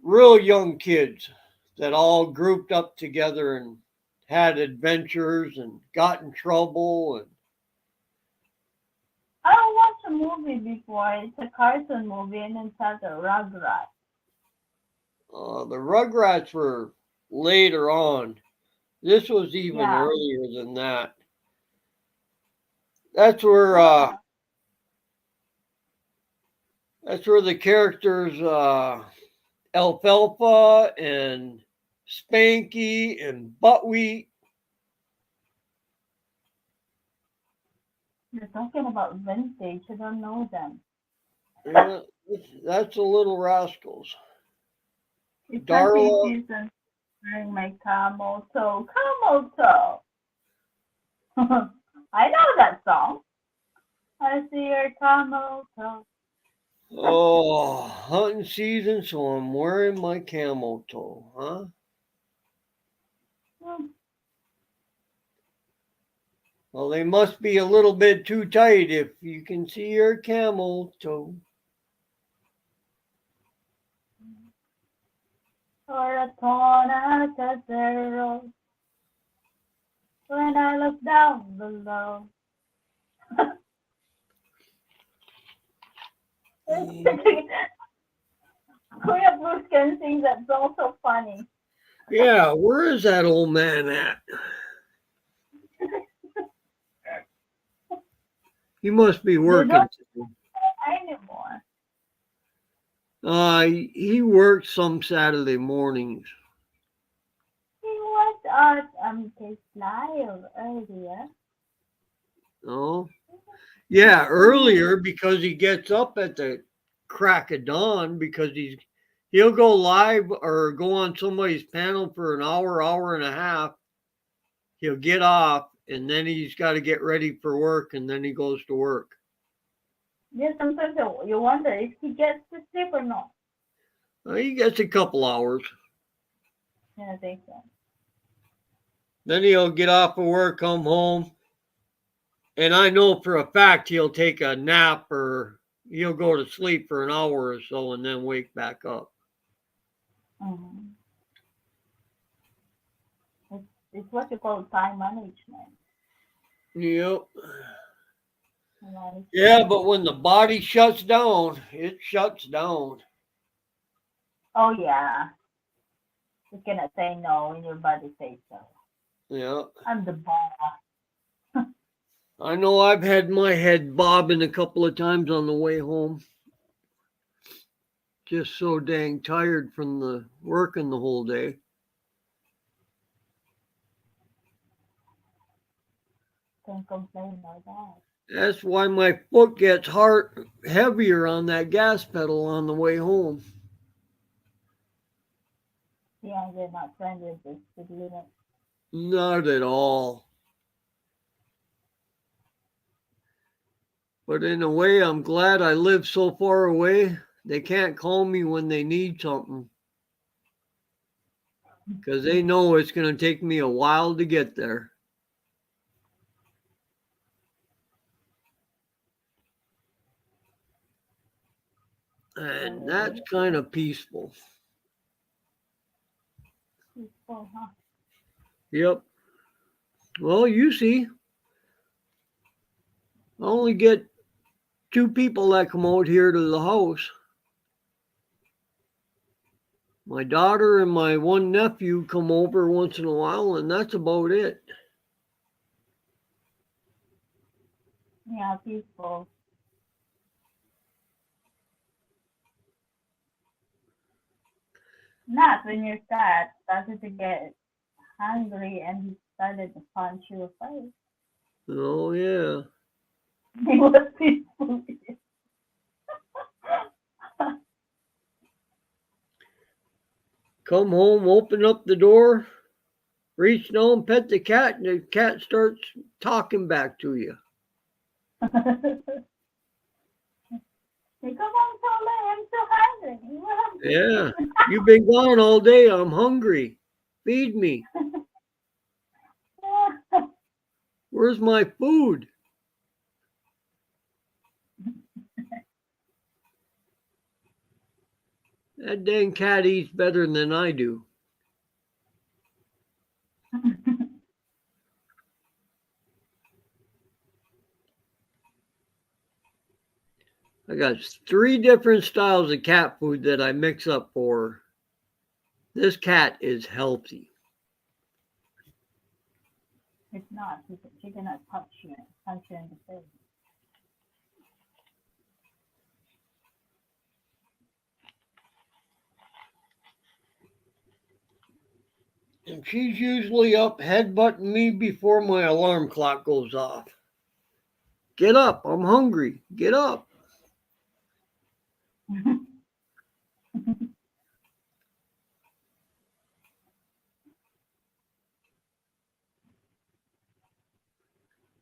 real young kids that all grouped up together and had adventures and got in trouble. And I watched a movie before. It's a cartoon movie, and it's has a Rugrat. the Rugrats were later on. This was even Yeah. earlier than that. That's where Ah, the characters Alfalfa and Spanky and Buckwheat. you're talking about vintage. I don't know them. Yeah, that's the Little Rascals. It's hunting Darla. season. Wearing my camel toe. Camel toe. I know that song. I see your camel toe. Oh, hunting season, so I'm wearing my camel toe, huh? Hmm. Well, they must be a little bit too tight if you can see your camel toe. Corazon Casero. When I look down below. Kuya Bruce can sing that song so funny. Yeah, where is that old man at? He must be They working. don't anymore. He works some Saturday mornings. He was at his live earlier. Oh, yeah, earlier because he gets up at the crack of dawn because he'll go live or go on somebody's panel for an hour, hour and a half. He'll get off and then he's got to get ready for work and then he goes to work. Yeah, sometimes you wonder if he gets to sleep or not. He gets a couple hours. Yeah, I think so. Then he'll get off of work, come home, and I know for a fact he'll take a nap or he'll go to sleep for an hour or so and then wake back up. Mm. It's what you call time management. Yep. Right? Yeah, but when the body shuts down, it shuts down. Oh yeah, you cannot say no when your body says so. Yeah. I'm the boss. I know I've had my head bobbing a couple of times on the way home. Just so dang tired from the working the whole day. Can't complain about that. That's why my foot gets heavier on that gas pedal on the way home. Yeah, you're not friendly with this speed limit. Not at all. But in a way, I'm glad I live so far away. They can't call me when they need something because they know it's going to take me a while to get there. And that's kind of peaceful. Peaceful, huh? Yep. Well, you see, I only get two people that come out here to the house. My daughter and my one nephew come over once in a while, and that's about it. Yeah, peaceful. Not when you're sad. Started to get hungry and started to punch your face. Oh, yeah. He was peaceful. Come home, open up the door, reach down, pet the cat, and the cat starts talking back to you. Hey, come on, Tommy, I'm so hungry. Yeah. You've been gone all day. I'm hungry. Feed me. Where's my food? That dang cat eats better than I do. I got 3 different styles of cat food that I mix up for her. This cat is healthy. It's not. She cannot punch you in the face. And she's usually up headbutting me before my alarm clock goes off. Get up, I'm hungry. Get up.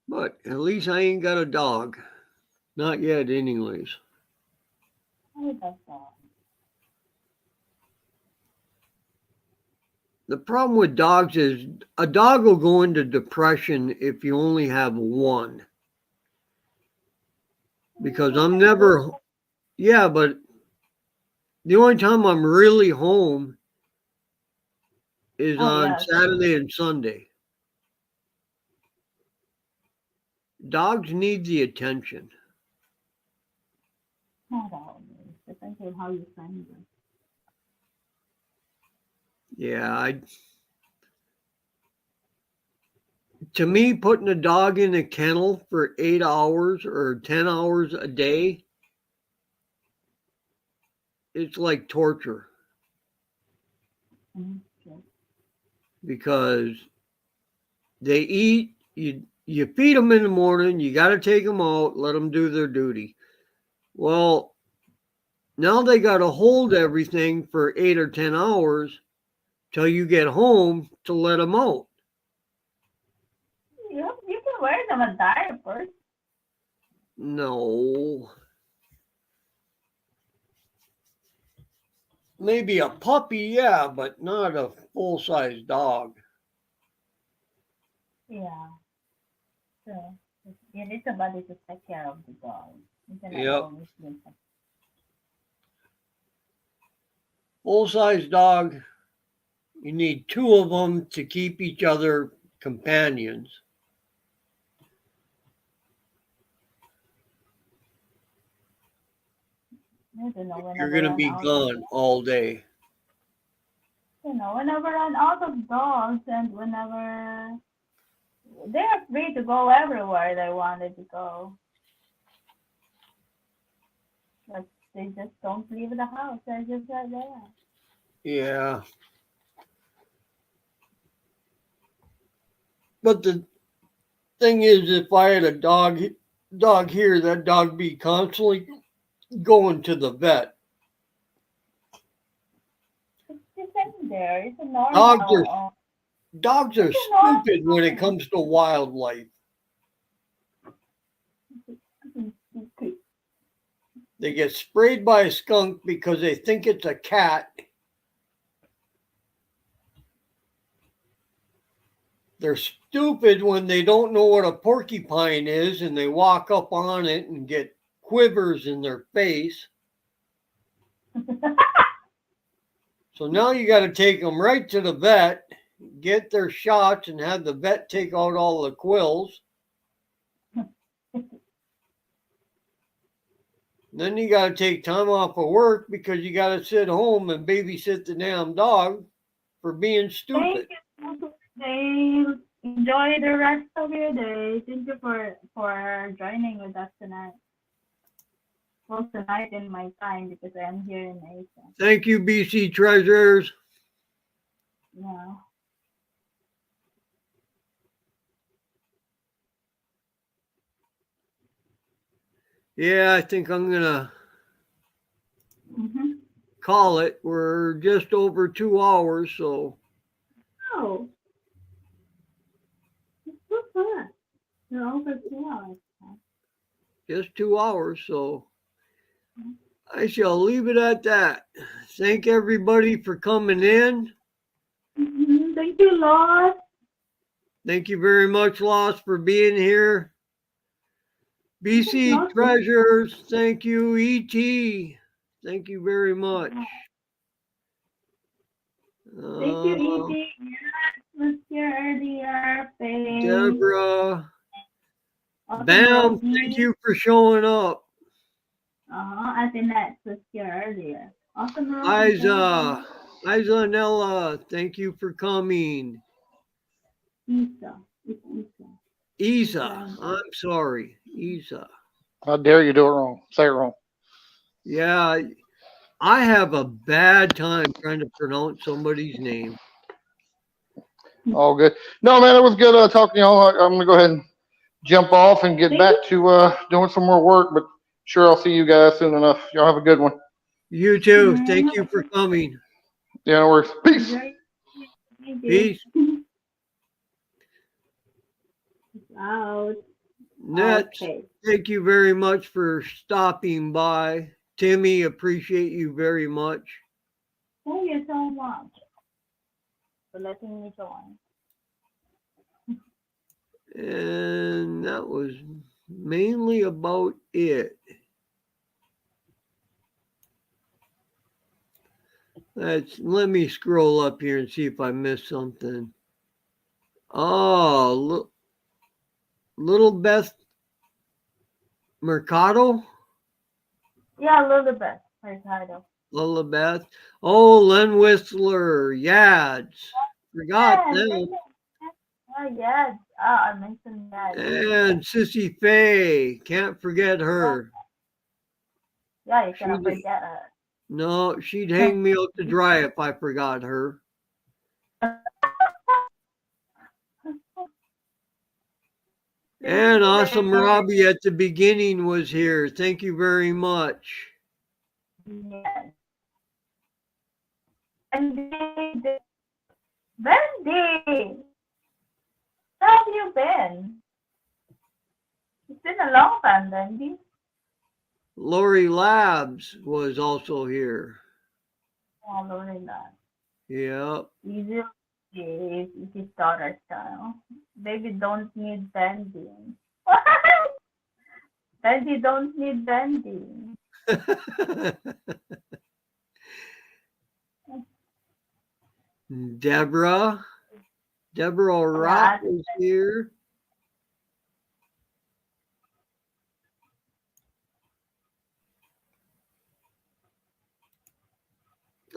But at least I ain't got a dog. Not yet, anyways. Who does that? The problem with dogs is a dog will go into depression if you only have one. Because I'm never, yeah, but the only time I'm really home is Oh, on yes. Saturday and Sunday. Dogs need the attention. Not always. Depends on how you send them. Yeah, to me, putting a dog in a kennel for 8 hours or 10 hours a day, it's like torture Okay. because they eat, you feed them in the morning, you got to take them out, let them do their duty. Well, now they got to hold everything for 8 or 10 hours till you get home to let them out. You can wear them a diaper. No. Maybe a puppy, yeah, but not a full-size dog. Yeah. So you need somebody to take care of the dog. You cannot Yep. always do something. Full-size dog, you need 2 of them to keep each other companions. You don't know You're whenever going to run be out of gone all day. whenever run out of dogs and whenever they're free to go everywhere they wanted to go. But they just don't leave the house. They're just right there. Yeah. But the thing is, if I had a dog here, that dog be constantly going to the vet. It's the same there. It's a Dogs are normal. dogs are It's a normal stupid when it thing. comes to wildlife. They get sprayed by a skunk because they think it's a cat. They're stupid when they don't know what a porcupine is and they walk up on it and get quivers in their face. So now you got to take them right to the vet, get their shots, and have the vet take out all the quills. Then you got to take time off of work because you got to sit home and babysit the damn dog for being stupid. Thank you, Dave. Enjoy the rest of your day. Thank you for joining with us tonight. Well, tonight in my time because I'm here in Asia. Thank you, BC Treasures. Yeah. Yeah, I think I'm gonna Mm-hmm. call it. We're just over 2 hours, so Oh, it's so fast. You're over 2 hours. just 2 hours. So I shall leave it at that. Thank everybody for coming in. Mm-hmm. Thank you, Lord. Thank you very much, Lost, for being here. I think BC Lord is. Treasures, thank you. ET, thank you very much. Thank you, Uh, E.T. Yes, was here earlier. Thanks. Deborah, Awesome, Bam, thank Rosie. you for showing up. Antoinette was here earlier. Awesome, Rosie. Thank you. Isa and Ella, thank you for coming. Isa. It's Isa. Isa, Brandon. I'm sorry. Isa. How dare you do it wrong? Say it wrong. Yeah, I have a bad time trying to pronounce somebody's name. All good. No, man, it was good talking to y'all. I'm gonna go ahead and jump off and get Thank back you. to doing some more work. But sure, I'll see you guys soon enough. Y'all have a good one. You too. Mm, Thank you for coming. Yeah, no worries. Peace. enjoy. Thank you. Peace. Out. Nets, Okay. thank you very much for stopping by. Timmy, appreciate you very much. Thank you so much for letting me join. And that was mainly about it. Let me scroll up here and see if I missed something. Oh, little Beth Mercado, Yeah, Lilibet. Her title. Lilibeth. Oh, Len Whistler, Yads. Forgot Yes, thank them. you. Oh, yes. I mentioned that. And Sissy Faye, can't forget Yeah, her. yeah, you cannot She'd forget her. no, she'd hang me out to dry if I forgot her. Thank And you Awesome very Robbie at the beginning was here. Thank you very much. yes. And Wendy, how have you been? It's been a long time, Wendy. Lori Labs was also here. Oh, Lorena. Yep. Easy, easy daughter style. Baby don't need bending. Wendy don't need bending. Deborah Rott Yeah, was here.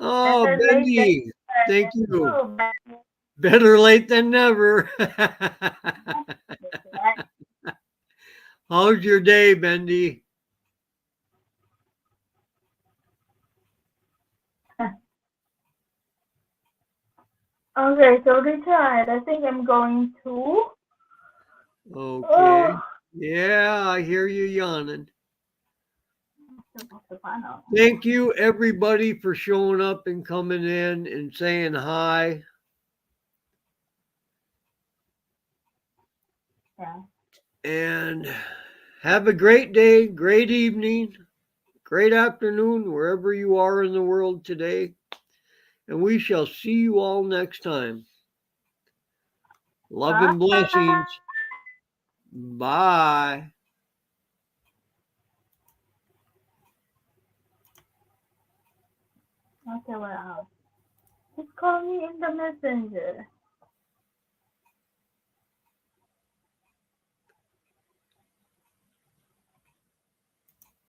Oh, better late than Bendy, thank you. never. Bendy. Better late than never. How's your day, Bendy? Okay, so retired. I think I'm going to. Okay. Oh, Yeah, I hear you yawning. supposed to find out. Thank you, everybody, for showing up and coming in and saying hi. Yeah. And have a great day, great evening, great afternoon, wherever you are in the world today. And we shall see you all next time. Love and Bye. blessings. Bye. Okay, we're out. Just call me in the messenger.